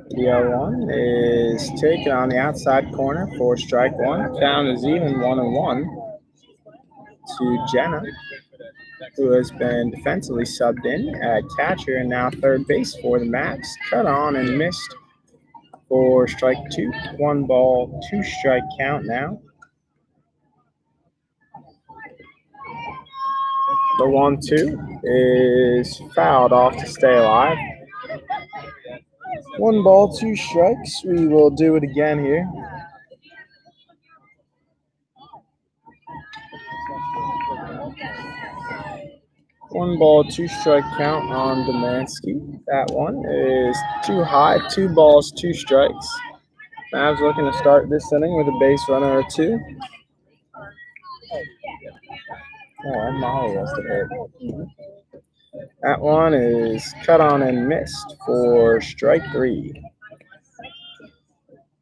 C: The 0-1 is taken on the outside corner for strike 1. Count is even 1-1 to Jenna. who has been defensively subbed in at catcher and now third base for the Mavs. Cut on and missed for strike 2. 1 ball, 2 strike count now. The 1-2 is fouled off to stay alive. 1 ball, 2 strikes. We will do it again here. One ball, 2 strike count on Demansky. That one is too high. 2 balls, 2 strikes. Mavs looking to start this inning with a base runner or 2. Oh, and Molly was to hit. That one is cut on and missed for strike 3.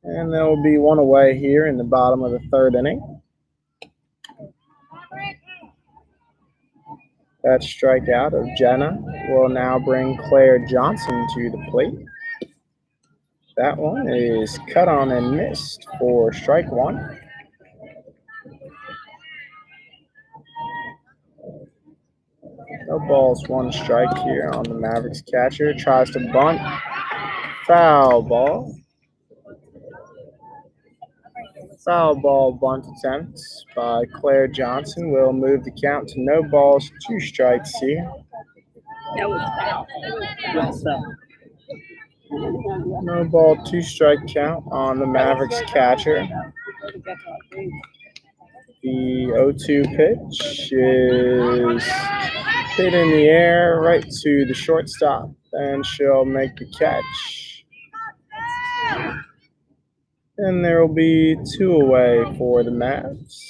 C: And there will be 1 away here in the bottom of the 3rd inning. That strikeout of Jenna will now bring Claire Johnson to the plate. That one is cut on and missed for strike 1. No balls, 1 strike here on the Mavericks catcher. Tries to bunt. Foul ball. Foul ball bunt attempt by Claire Johnson will move the count to no balls, 2 strikes here.
B: That was foul.
A: What's that?
C: No ball, 2 strike count on the Mavericks catcher. The 0-2 pitch is hit in the air right to the shortstop, and she'll make the catch. And there will be 2 away for the Mavs.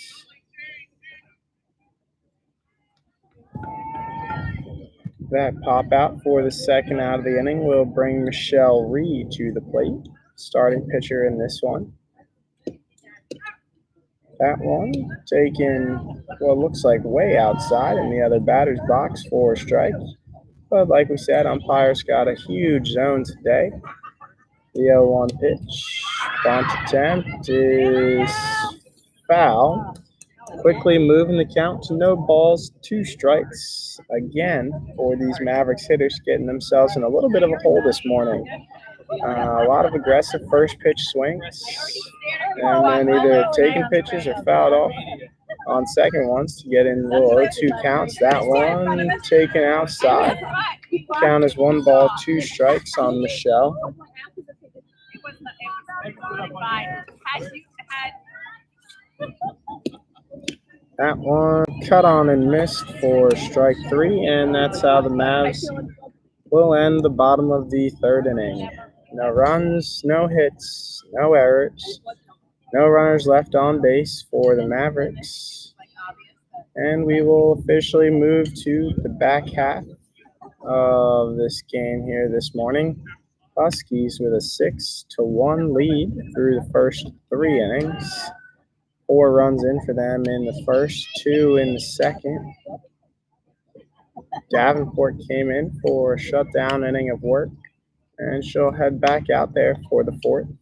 C: That pop out for the 2nd out of the inning will bring Michelle Reed to the plate, starting pitcher in this one. That one taken what looks like way outside in the other batter's box for a strike. But like we said, umpires got a huge zone today. The 0-1 pitch. Bunt attempt is foul. Quickly moving the count to no balls, 2 strikes. Again, for these Mavericks hitters getting themselves in a little bit of a hole this morning. A lot of aggressive first pitch swings, and then either taking pitches or fouled off on second ones to get in little 0-2 counts. That one taken outside. Count is 1 ball, 2 strikes on Michelle. That one cut on and missed for strike 3, and that's how the Mavs will end the bottom of the 3rd inning. No runs, no hits, no errors, no runners left on base for the Mavericks. And we will officially move to the back half of this game here this morning. Huskies with a 6-1 lead through the first 3 innings. 4 runs in for them in the first, 2 in the second. Davenport came in for a shutdown inning of work, and she'll head back out there for the 4th.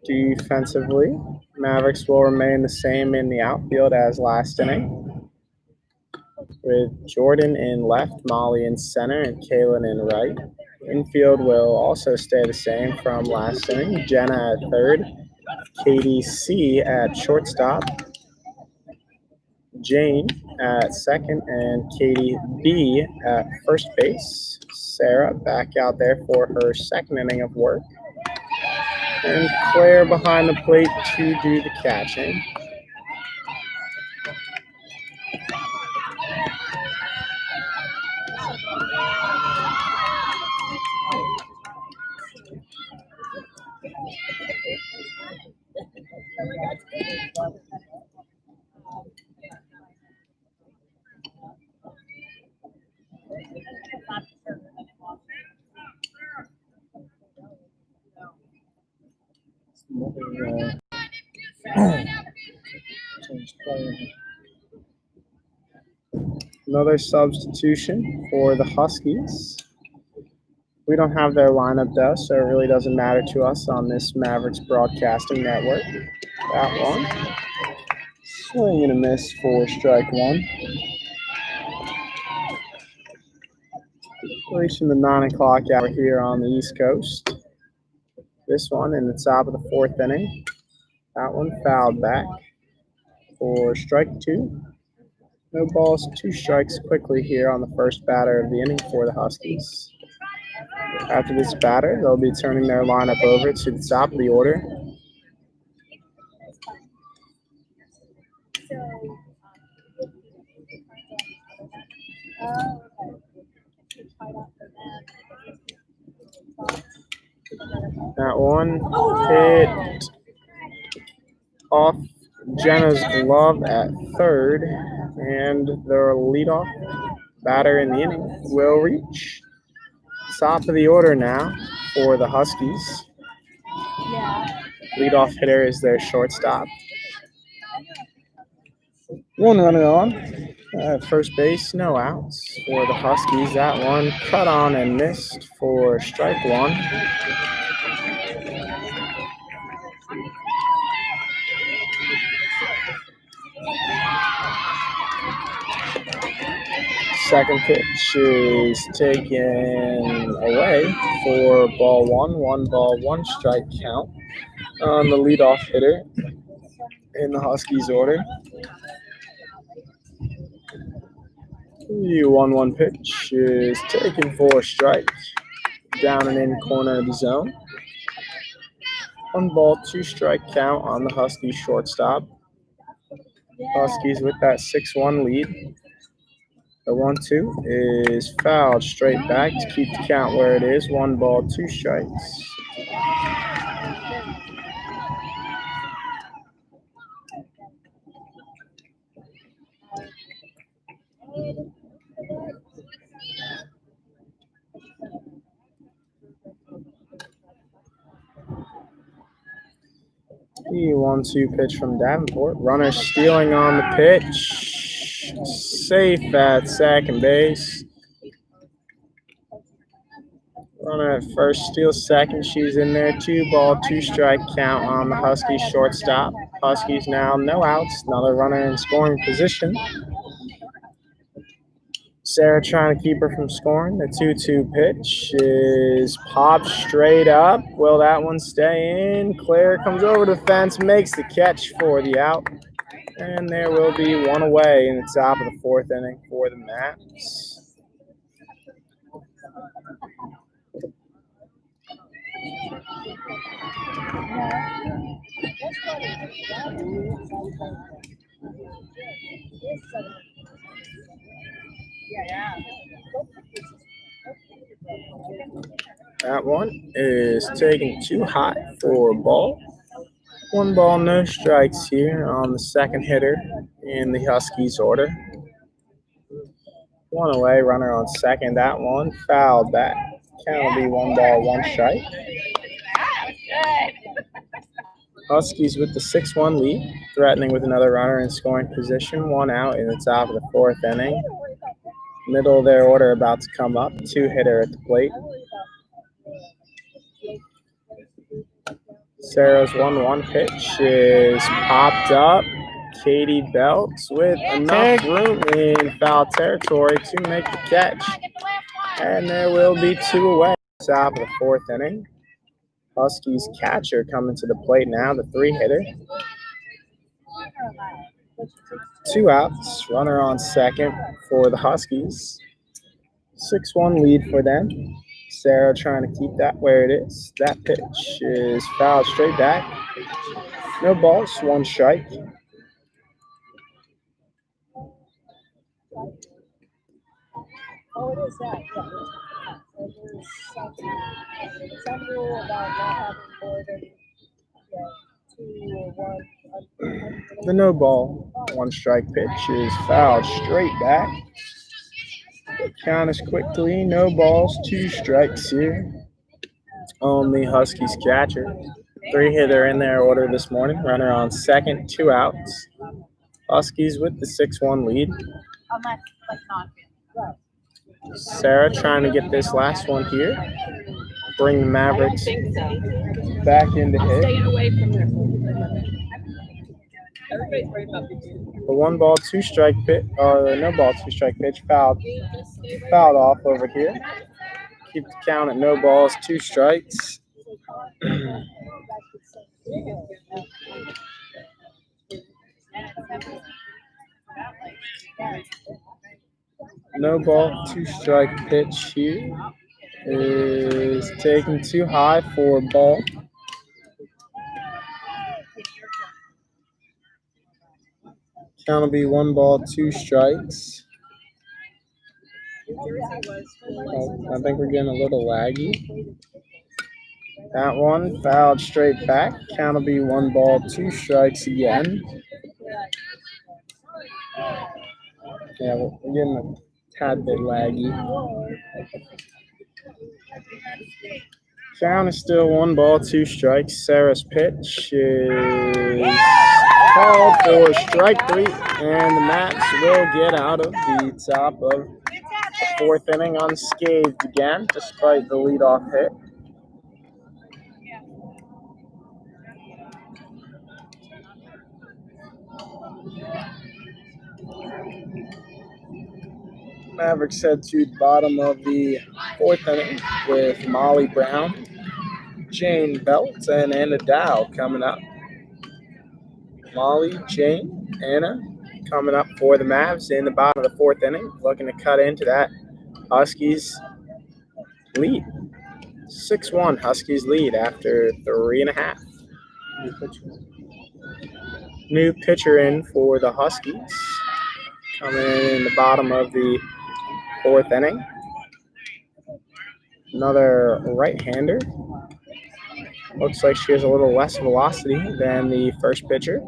C: Defensively, Mavericks will remain the same in the outfield as last inning, with Jordan in left, Molly in center, and Kaylin in right. Infield will also stay the same from last inning. Jenna at third, Katie C at shortstop, Jane at second, and Katie B at first base. Sarah back out there for her 2nd inning of work. And Claire behind the plate to do the catching. Another substitution for the Huskies. We don't have their lineup though, so it really doesn't matter to us on this Mavericks broadcasting network. That one. Swing and a miss for strike one. Reaching the 9 o'clock hour here on the East Coast. This one in the top of the fourth inning. That one fouled back for strike two. No balls, 2 strikes quickly here on the first batter of the inning for the Huskies. After this batter, they'll be turning their lineup over to the top of the order. That one hit off Jenna's glove at third, and their leadoff batter in the inning will reach top of the order now for the Huskies. Leadoff hitter is their shortstop. 1 runner on at first base, no outs for the Huskies. That one cut on and missed for strike one. Second pitch is taken away for ball one. 1 ball, 1 strike count on the leadoff hitter in the Huskies order. The 1-1 pitch is taken for a strike down and in corner of the zone. 1 ball, 2 strike count on the Huskies shortstop. Huskies with that 6-1 lead. The 1-2 is fouled straight back to keep the count where it is. 1 ball, 2 strikes. The 1-2 pitch from Davenport. Runner stealing on the pitch. Safe at second base. Runner at first, steals second. She's in there. 2 ball, 2 strike count on the Huskies shortstop. Huskies now no outs. Another runner in scoring position. Sarah trying to keep her from scoring. The 2-2 pitch is popped straight up. Will that one stay in? Claire comes over the fence, makes the catch for the out. And there will be 1 away in the top of the fourth inning for the Mavs. That one is taken too high for a ball. 1 ball, no strikes here on the second hitter in the Huskies order. 1 away, runner on second. That one fouled back. Count will be 1 ball, 1 strike. Huskies with the 6-1 lead, threatening with another runner in scoring position. 1 out in the top of the fourth inning. Middle of their order about to come up. 2-hitter at the plate. Sarah's 1-1 pitch is popped up. Katie Belts with enough room in foul territory to make the catch. And there will be 2 away. Top of the fourth inning. Huskies catcher coming to the plate now, the 3-hitter. 2 outs. Runner on second for the Huskies. 6-1 lead for them. Sarah trying to keep that where it is. That pitch is fouled straight back. No balls, 1 strike.
B: Oh, it is that, yeah. And there's some rule about not having more than 2 or 1.
C: The no ball, 1 strike pitch is fouled straight back. Count is quickly, no balls, 2 strikes here. Only Huskies catcher. 3-hitter in their order this morning. Runner on second, 2 outs. Huskies with the 6-1 lead.
B: Right.
C: Sarah trying to get this last one here. Bring the Mavericks back into hit.
D: Staying away from there. Everybody's worried about these.
C: The 1 ball, 2-strike pitch, or no ball, 2-strike pitch, fouled off over here. Keep the count at no balls, 2 strikes. No ball, 2-strike pitch here is taken too high for ball. Count will be 1 ball, 2 strikes. Oh, I think we're getting a little laggy. That one fouled straight back. Count will be 1 ball, 2 strikes again. Yeah, we're getting a tad bit laggy. Count is still 1 ball, 2 strikes. Sarah's pitch is called for strike 3, and the Mats will get out of the top of the 4th inning unscathed again, despite the leadoff hit. Mavericks head to the bottom of the 4th inning with Molly Brown, Jane Belt, and Anna Dow coming up. Molly, Jane, Anna coming up for the Mavs in the bottom of the 4th inning, looking to cut into that Huskies lead. 6-1 Huskies lead after 3.5. New pitcher in for the Huskies, coming in the bottom of the 4th inning. Another right-hander. Looks like she has a little less velocity than the first pitcher.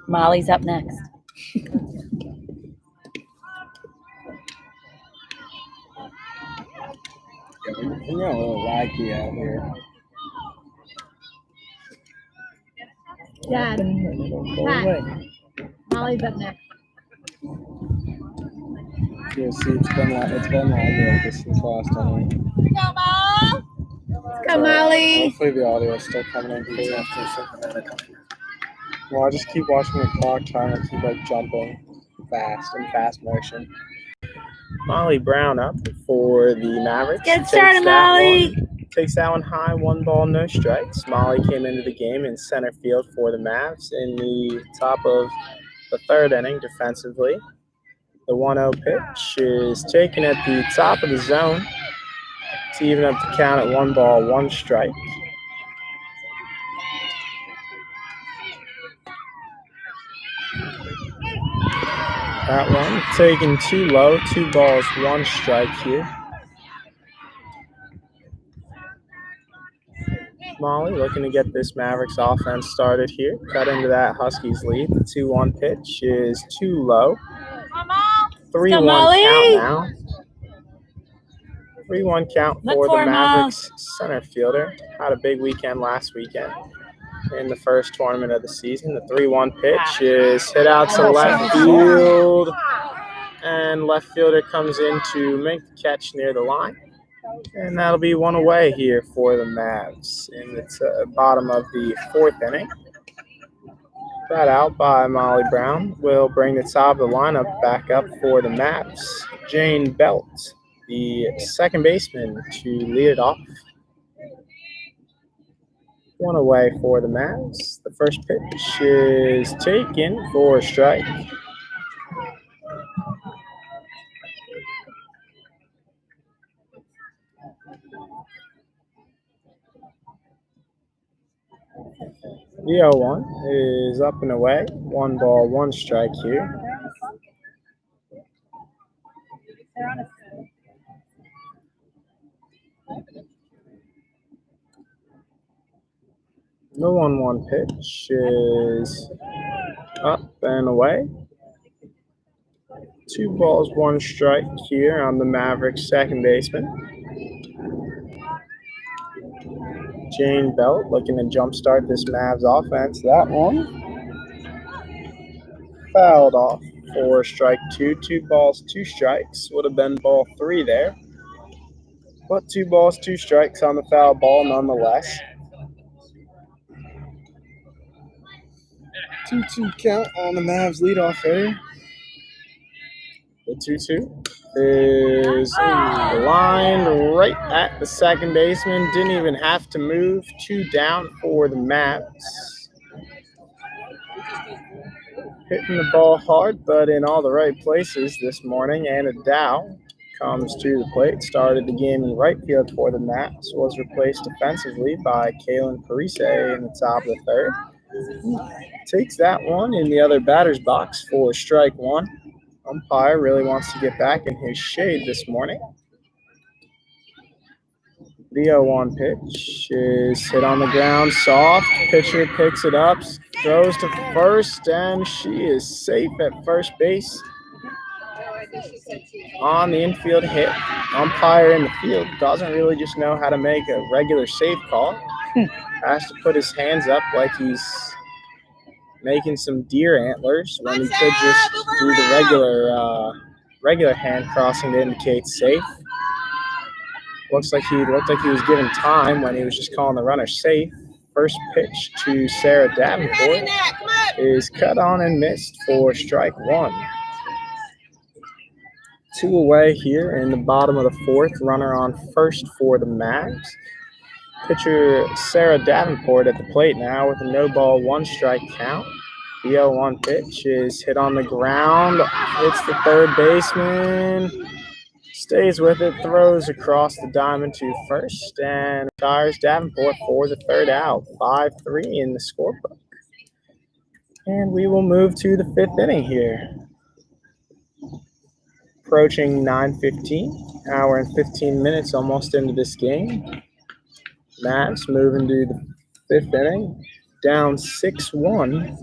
D: Molly's up next.
C: We're getting a little laggy out here.
B: Dad, Pat, Molly's up next.
C: You'll see it's been laggy like this since last time.
D: Come, Molly.
C: Hopefully the audio is still coming in clear. Well, I just keep watching the clock, trying to keep jumping fast motion. Molly Brown up for the Mavericks.
D: Get started, Molly.
C: Takes that one high, 1 ball, no strikes. Molly came into the game in center field for the Mavs in the top of the 3rd inning defensively. The 1-0 pitch is taken at the top of the zone to even up the count at 1 ball, 1 strike. That one taken too low, 2 balls, 1 strike here. Molly looking to get this Mavericks offense started here. Cut into that Huskies lead. The 2-1 pitch is too low. 3-1 count now. 3-1 count for the Mavericks center fielder. Had a big weekend last weekend in the first tournament of the season. The 3-1 pitch is hit out to left field, and left fielder comes in to make the catch near the line. And that'll be 1 away here for the Mavs in the bottom of the 4th inning. That out by Molly Brown will bring the top of the lineup back up for the Mavs. Jane Belt, the second baseman, to lead it off. 1 away for the Mavs. The first pitch is taken for a strike. The 0-1 is up and away. 1 ball, 1 strike here. The 1-1 pitch is up and away. 2 balls, 1 strike here on the Mavericks second baseman. Jane Belt looking to jumpstart this Mavs offense. That one fouled off for strike 2. 2 balls, 2 strikes. Would have been ball 3 there. But 2 balls, 2 strikes on the foul ball nonetheless. 2-2 count on the Mavs leadoff hitter. The 2-2 is lined right at the second baseman. Didn't even have to move. 2 down for the Mavs. Hitting the ball hard, but in all the right places this morning. Anna Dow comes to the plate. Started the game in right field for the Mavs. Was replaced defensively by Kaylin Parise in the top of the third. Takes that one in the other batter's box for strike 1. Umpire really wants to get back in his shade this morning. The 0-1 pitch is hit on the ground, soft. Pitcher picks it up, throws to first, and she is safe at first base on the infield hit. Umpire in the field doesn't really just know how to make a regular save call. Has to put his hands up like he's making some deer antlers when he could just do the regular hand crossing to indicate safe. Looks like he was given time when he was just calling the runner safe. First pitch to Sarah Davenport is cut on and missed for strike 1. 2 away here in the bottom of the 4th. Runner on first for the Mavs. Pitcher Sarah Davenport at the plate now with a no ball, 1 strike count. The 0-1 pitch is hit on the ground. Hits the third baseman. Stays with it, throws across the diamond to first, and retires Davenport for the 3rd out. 5-3 in the scorebook. And we will move to the 5th inning here. Approaching 9:15, hour and 15 minutes almost into this game. Mavs moving to the 5th inning, down 6-1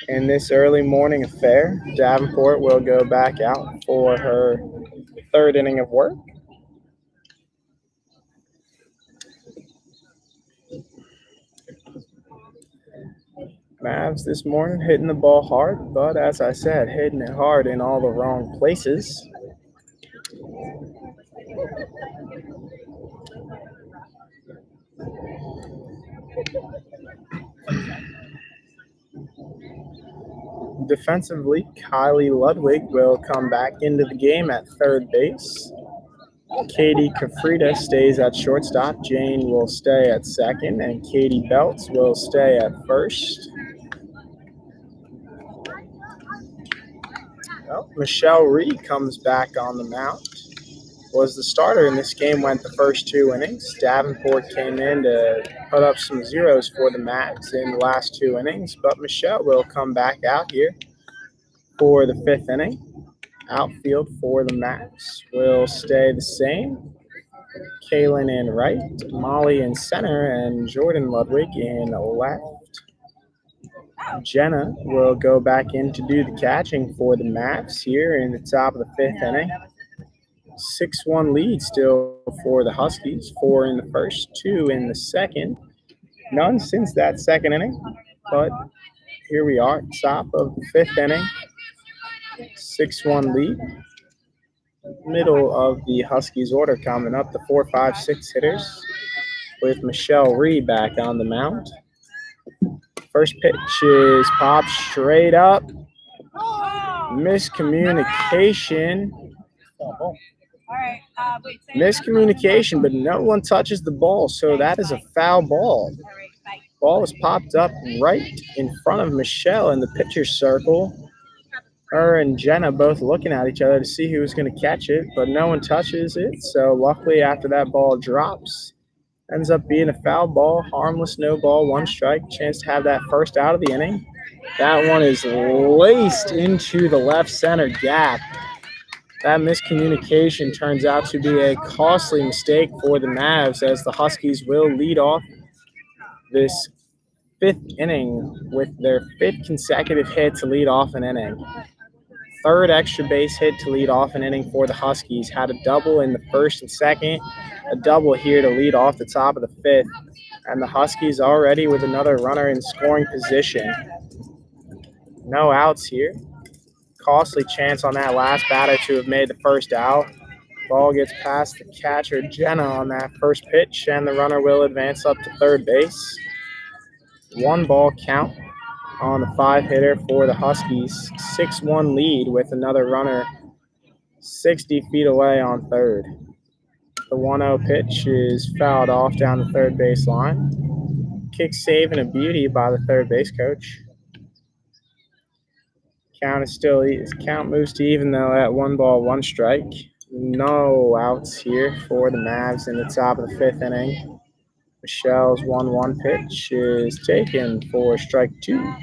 C: in this early morning affair. Davenport will go back out for her 3rd inning of work. Mavs this morning hitting the ball hard, but as I said, hitting it hard in all the wrong places. Defensively, Kylie Ludwig will come back into the game at 3rd base. Katie Kafrida stays at shortstop. Jane will stay at 2nd, and Katie Belts will stay at 1st. Well, Michelle Reed comes back on the mound. Was the starter in this game, went the first 2 innings. Davenport came in to put up some zeros for the Mavs in the last 2 innings, but Michelle will come back out here for the 5th inning. Outfield for the Mavs will stay the same. Kaylin in right, Molly in center, and Jordan Ludwig in left. Jenna will go back in to do the catching for the Mavs here in the top of the 5th inning. 6-1 lead still for the Huskies. 4 in the first, 2 in the second. None since that 2nd inning, but here we are, top of the 5th inning. 6-1 lead. Middle of the Huskies order coming up, the 4, 5, 6 hitters with Michelle Reed back on the mound. First pitch is popped straight up. Miscommunication. Miscommunication, but no one touches the ball, so that is a foul ball. Ball was popped up right in front of Michelle in the pitcher's circle. Her and Jenna both looking at each other to see who was going to catch it, but no one touches it. So luckily after that ball drops, Ends up being a foul ball, harmless, no ball, 1 strike. Chance to have that first out of the inning. That one is laced into the left center gap. That miscommunication turns out to be a costly mistake for the Mavs, as the Huskies will lead off this 5th inning with their 5th consecutive hit to lead off an inning. 3rd extra base hit to lead off an inning for the Huskies. Had a double in the 1st and 2nd, a double here to lead off the top of the 5th. And the Huskies already with another runner in scoring position. No outs here. Costly chance on that last batter to have made the first out. Ball gets past the catcher, Jenna, on that first pitch, and the runner will advance up to 3rd base. 1 ball count on the 5-hitter for the Huskies. 6-1 lead with another runner 60 feet away on 3rd. The 1-0 pitch is fouled off down the 3rd base line. Kick save and a beauty by the 3rd base coach. Count moves to even though at 1 ball, 1 strike. No outs here for the Mavs in the top of the 5th inning. Michelle's 1-1 pitch is taken for strike 2.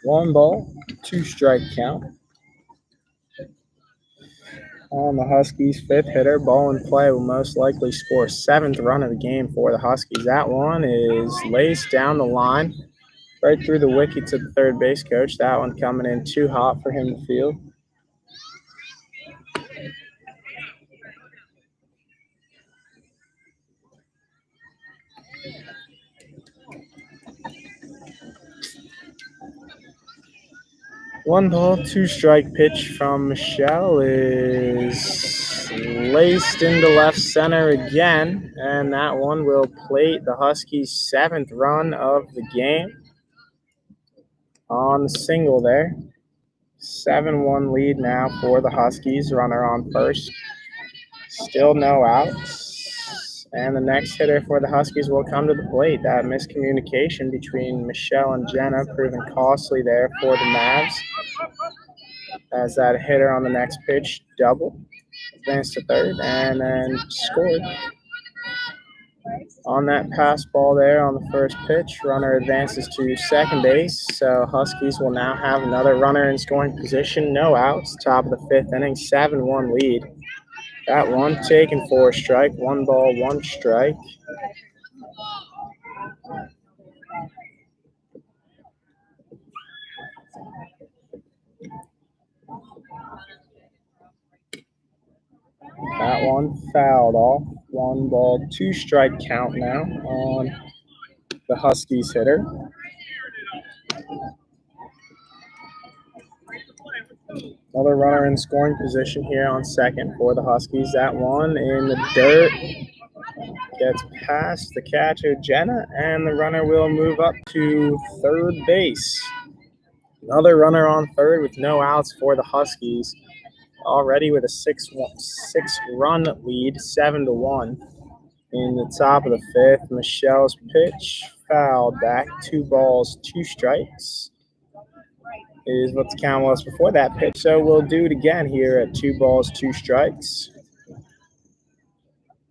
C: 1 ball, 2 strike count. On the Huskies' 5th hitter, ball in play will most likely score 7th run of the game for the Huskies. That one is laced down the line, right through the wicket to the 3rd base coach. That one coming in too hot for him to field. One ball, 2 strike pitch from Michelle is laced into left center again, and that one will plate the Huskies' 7th run of the game on the single there. 7-1 lead now for the Huskies. Runner on first. Still no outs. And the next hitter for the Huskies will come to the plate. That miscommunication between Michelle and Jenna proving costly there for the Mavs, as that hitter on the next pitch doubled, advanced to 3rd, and then scored. On that pass ball there on the first pitch, runner advances to 2nd base. So Huskies will now have another runner in scoring position. No outs. Top of the 5th inning, 7-1 lead. That one taken for a strike. 1 ball, 1 strike. That one fouled off. 1 ball, 2 strike count now on the Huskies hitter. Another runner in scoring position here on 2nd for the Huskies. That one in the dirt gets past the catcher, Jenna, and the runner will move up to 3rd base. Another runner on 3rd with no outs for the Huskies. Already with a 6-run lead, 7-1. In the top of the 5th, Michelle's pitch fouled back. 2 balls, 2 strikes is what the count was before that pitch. So we'll do it again here at 2 balls, 2 strikes.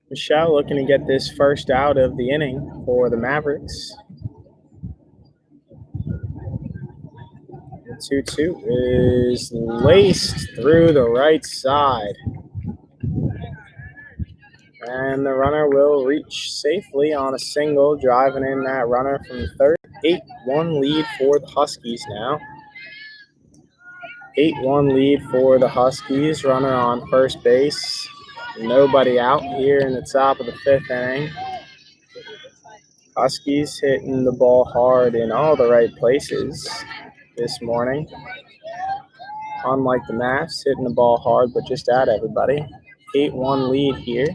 C: Michelle looking to get this first out of the inning for the Mavericks. 2-2 is laced through the right side. And the runner will reach safely on a single, driving in that runner from 3rd. 8-1 lead for the Huskies now. 8-1 lead for the Huskies. Runner on first base. Nobody out here in the top of the 5th inning. Huskies hitting the ball hard in all the right places this morning. Unlike the Mavs, hitting the ball hard, but just at everybody. 8-1 lead here.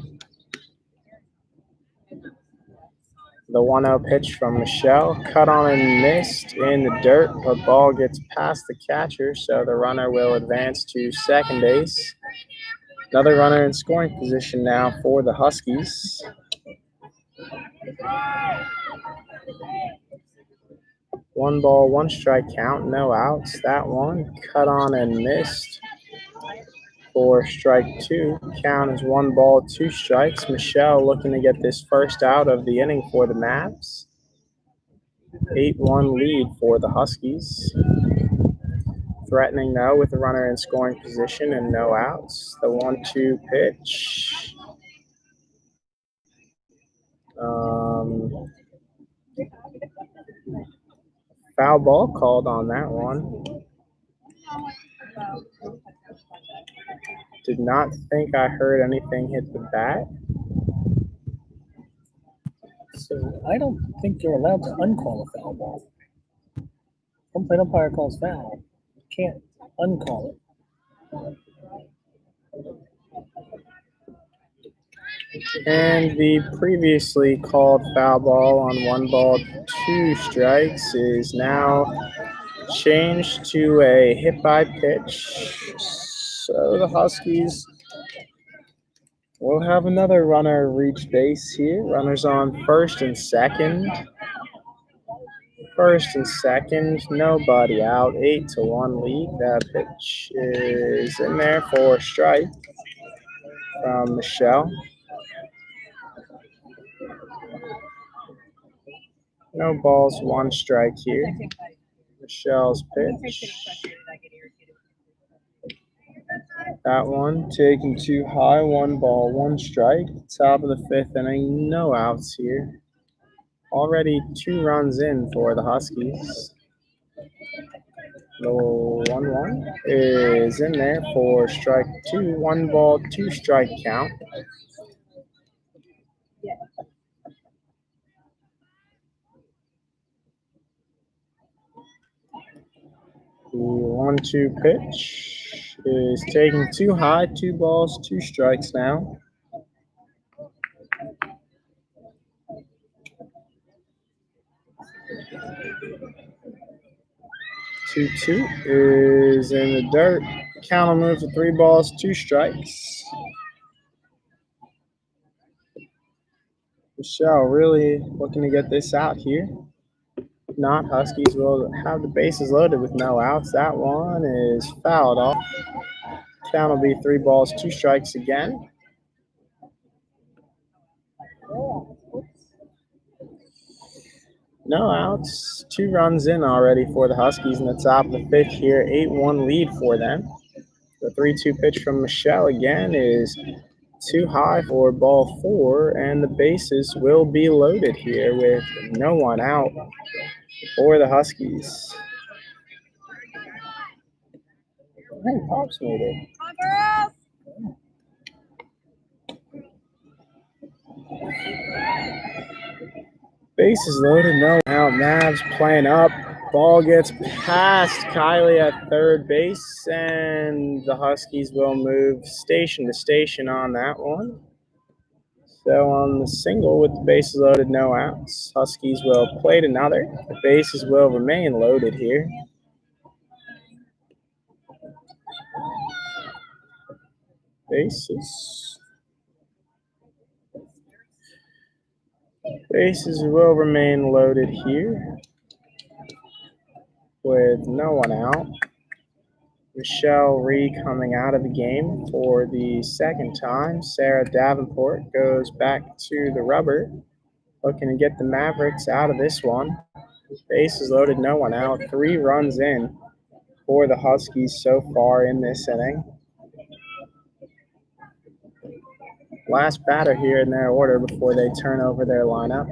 C: The 1-0 pitch from Michelle, cut on and missed in the dirt. The ball gets past the catcher, so the runner will advance to 2nd base. Another runner in scoring position now for the Huskies. One ball, 1 strike count, no outs. That one cut on and missed. for strike two. Count is 1 ball, 2 strikes. Michelle looking to get this first out of the inning for the Mavs. 8-1 lead for the Huskies. Threatening now with a runner in scoring position and no outs. The 1-2 pitch. Foul ball called on that one. Did not think I heard anything hit the bat.
A: So I don't think you're allowed to uncall a foul ball. Home plate umpire calls foul. You can't uncall it.
C: And the previously called foul ball on 1 ball, 2 strikes is now changed to a hit by pitch. So the Huskies will have another runner reach base here. Runners on first and second. First and second, nobody out. 8-1 lead. That pitch is in there for a strike from Michelle. No balls, 1 strike here. Michelle's pitch. That one taken too high. 1 ball, 1 strike. Top of the 5th inning, no outs here. Already 2 runs in for the Huskies. The 1-1 is in there for strike 2. 1 ball, 2 strike count. The 1-2 pitch is taken too high. 2 balls, 2 strikes now. 2-2 is in the dirt. Count will move to 3 balls, 2 strikes. Michelle really looking to get this out here. If not, Huskies will have the bases loaded with no outs. That one is fouled off. Count will be 3 balls, 2 strikes again. No outs. 2 runs in already for the Huskies in the top of the 5th here. 8-1 lead for them. The 3-2 pitch from Michelle again is too high for ball 4, and the bases will be loaded here with no one out for the Huskies. Hey, Pops made it. Bases loaded, no out. Mavs playing up. Ball gets past Kylie at third base, and the Huskies will move station to station on that one. So on the single with the bases loaded, no outs, Huskies will plate another. The bases will remain loaded here. Bases will remain loaded here with no one out. Michelle Rhee coming out of the game for the second time. Sarah Davenport goes back to the rubber, looking to get the Mavericks out of this one. Bases loaded, no one out. 3 runs in for the Huskies so far in this inning. Last batter here in their order before they turn over their lineup.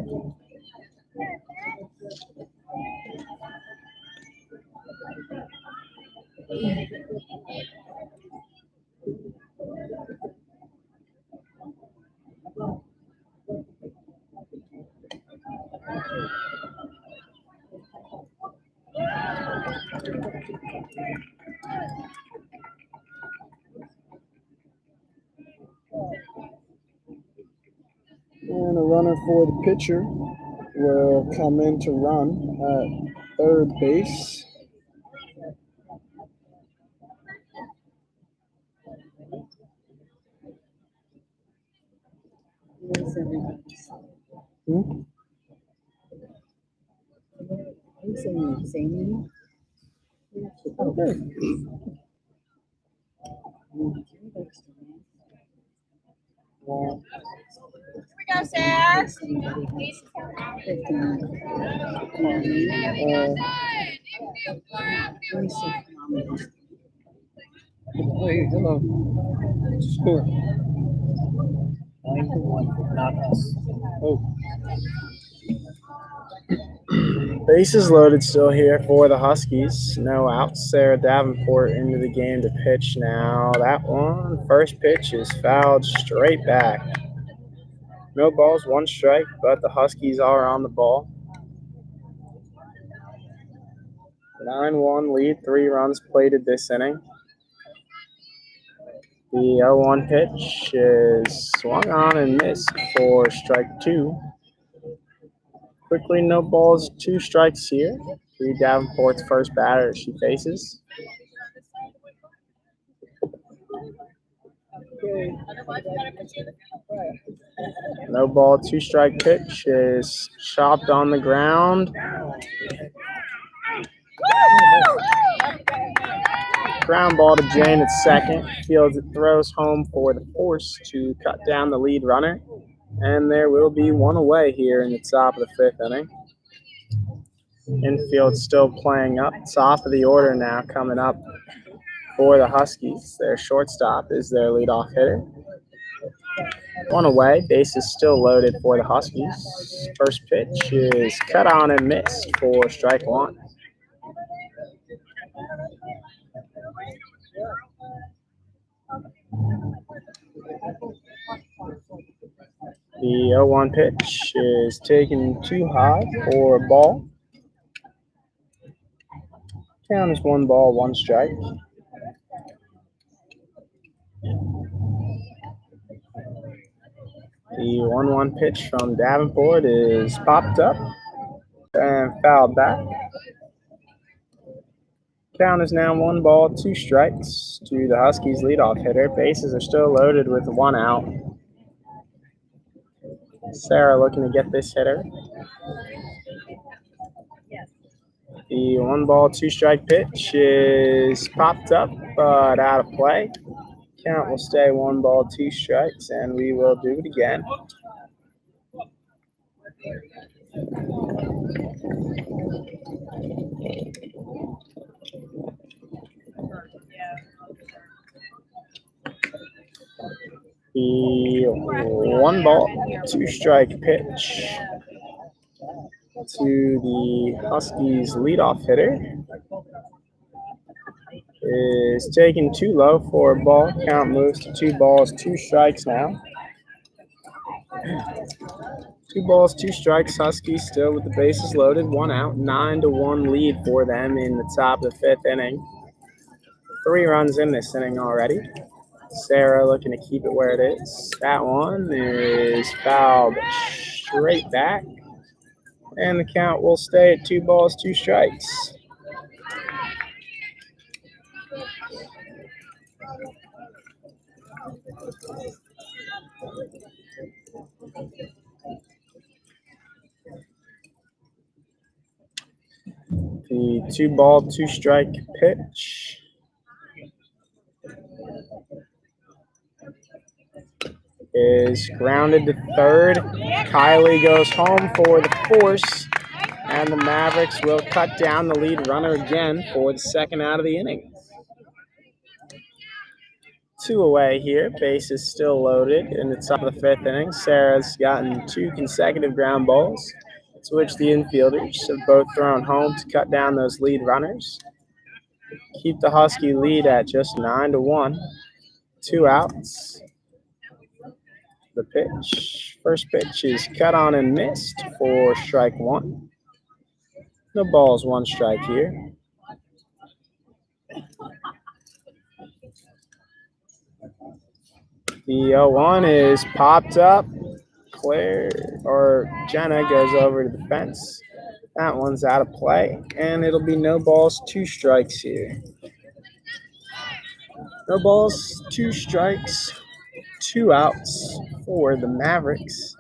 C: And a runner for the pitcher will come in to run at third base.
B: Here we go, Sass.
A: Hey, hello. Score. 9-1, not us. Oh.
C: Bases loaded still here for the Huskies. No outs. Sarah Davenport into the game to pitch now. That one, first pitch is fouled straight back. No balls, one strike, but the Huskies are on the ball. 9-1 lead, 3 runs plated this inning. The 0-1 pitch is swung on and missed for strike 2. Quickly, no balls, 2 strikes here. Reed Davenport's first batter she faces. No ball, 2 strike pitch is chopped on the ground. Ground ball to Jane at second. Fields it, throws home for the force to cut down the lead runner. And there will be one away here in the top of the 5th inning. Infield still playing up. Top of the order now coming up for the Huskies. Their shortstop is their leadoff hitter. One away. Base is still loaded for the Huskies. First pitch is cut on and missed for strike 1. The 0-1 pitch is taken too high for a ball. Count is 1 ball, 1 strike. The 1-1 pitch from Davenport is popped up and fouled back. Count is now 1 ball, 2 strikes to the Huskies leadoff hitter. Bases are still loaded with 1 out. Sarah looking to get this hitter. The 1 ball, 2 strike pitch is popped up but out of play. Count will stay 1 ball, 2 strikes, and we will do it again. The 1 ball, 2 strike pitch to the Huskies leadoff hitter is taken too low for a ball. Count moves to 2 balls, 2 strikes now. 2 balls, 2 strikes. Huskies still with the bases loaded, 1 out. 9-1 lead for them in the top of the 5th inning. 3 runs in this inning already. Sarah looking to keep it where it is. That one is fouled straight back. And the count will stay at 2 balls, 2 strikes. The 2 ball, 2 strike pitch is grounded to third. Kylie goes home for the force, and the Mavericks will cut down the lead runner again for the 2nd out of the inning. 2 away here. Base is still loaded in the top of the 5th inning. Sarah's gotten 2 consecutive ground balls, to which the infielders have both thrown home to cut down those lead runners. Keep the Husky lead at just 9-1. 2 outs. The pitch. First pitch is cut on and missed for strike 1. No balls, 1 strike here. The 0-1 is popped up. Jenna goes over to the fence. That one's out of play, and it'll be no balls, 2 strikes here. No balls, 2 strikes, 2 outs for the Mavericks.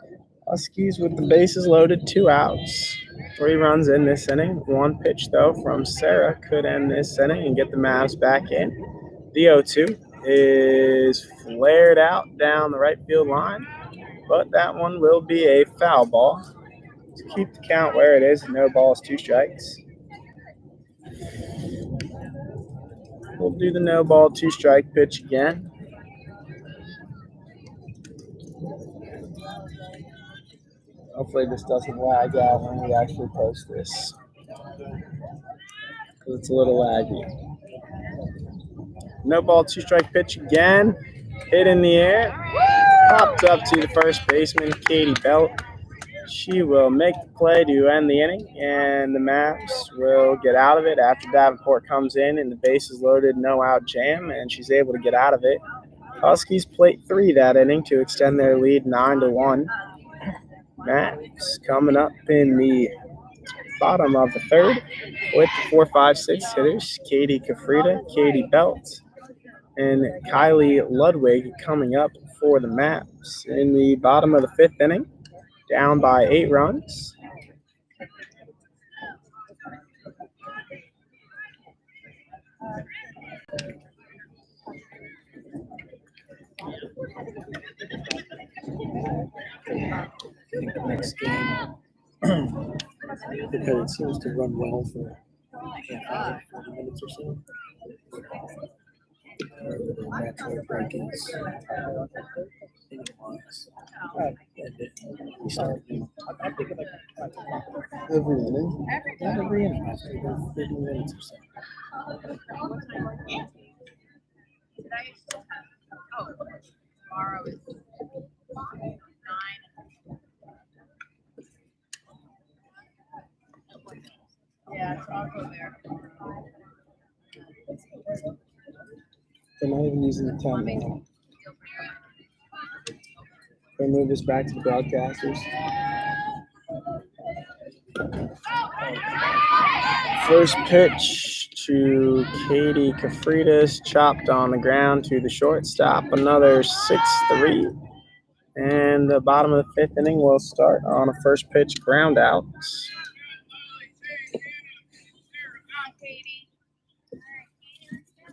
C: Huskies with the bases loaded, 2 outs. 3 runs in this inning. 1 pitch, though, from Sarah could end this inning and get the Mavs back in. The 0-2. is flared out down the right field line, but that one will be a foul ball. To keep the count where it is, no balls, 2 strikes. We'll do the no ball, 2 strike pitch again. Hopefully this doesn't lag out when we actually post this, because it's a little laggy. No ball, 2 strike pitch again. Hit in the air. Popped up to the first baseman, Katie Belt. She will make the play to end the inning, and the Mavs will get out of it after Davenport comes in and the base is loaded, no out jam, and she's able to get out of it. Huskies plate 3 that inning to extend their lead 9-1. Mavs coming up in the bottom of the third with the 4, 5, 6 hitters, Katie Kafrida, Katie Belt, and Kylie Ludwig coming up for the Mavs. In the bottom of the 5th inning, down by 8 runs.
A: The next game, because it seems to run well for 40 minutes or so. The natural break is inning-wise. And we start
C: Every inning.
A: every inning after about 30 minutes or so.
E: Tomorrow is 9. Yeah, so I'll go there.
C: They're not even using the time now. Can we move this back to the broadcasters? First pitch to Katie Kafridas, chopped on the ground to the shortstop. Another 6-3. And the bottom of the 5th inning will start on a first pitch ground out.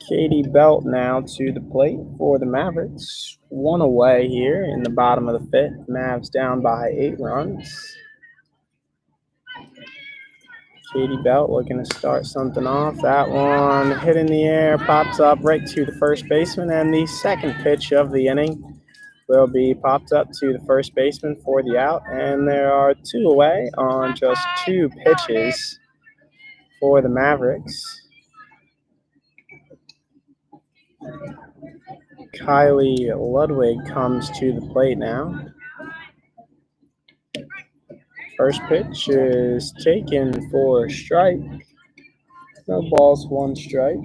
C: Katie Belt now to the plate for the Mavericks. 1 away here in the bottom of the 5th. Mavs down by 8 runs. Katie Belt looking to start something off. That one hit in the air, pops up right to the first baseman, and the second pitch of the inning will be popped up to the first baseman for the out, and there are 2 away on just 2 pitches for the Mavericks. Kylie Ludwig comes to the plate now. First pitch is taken for a strike. No balls, 1 strike.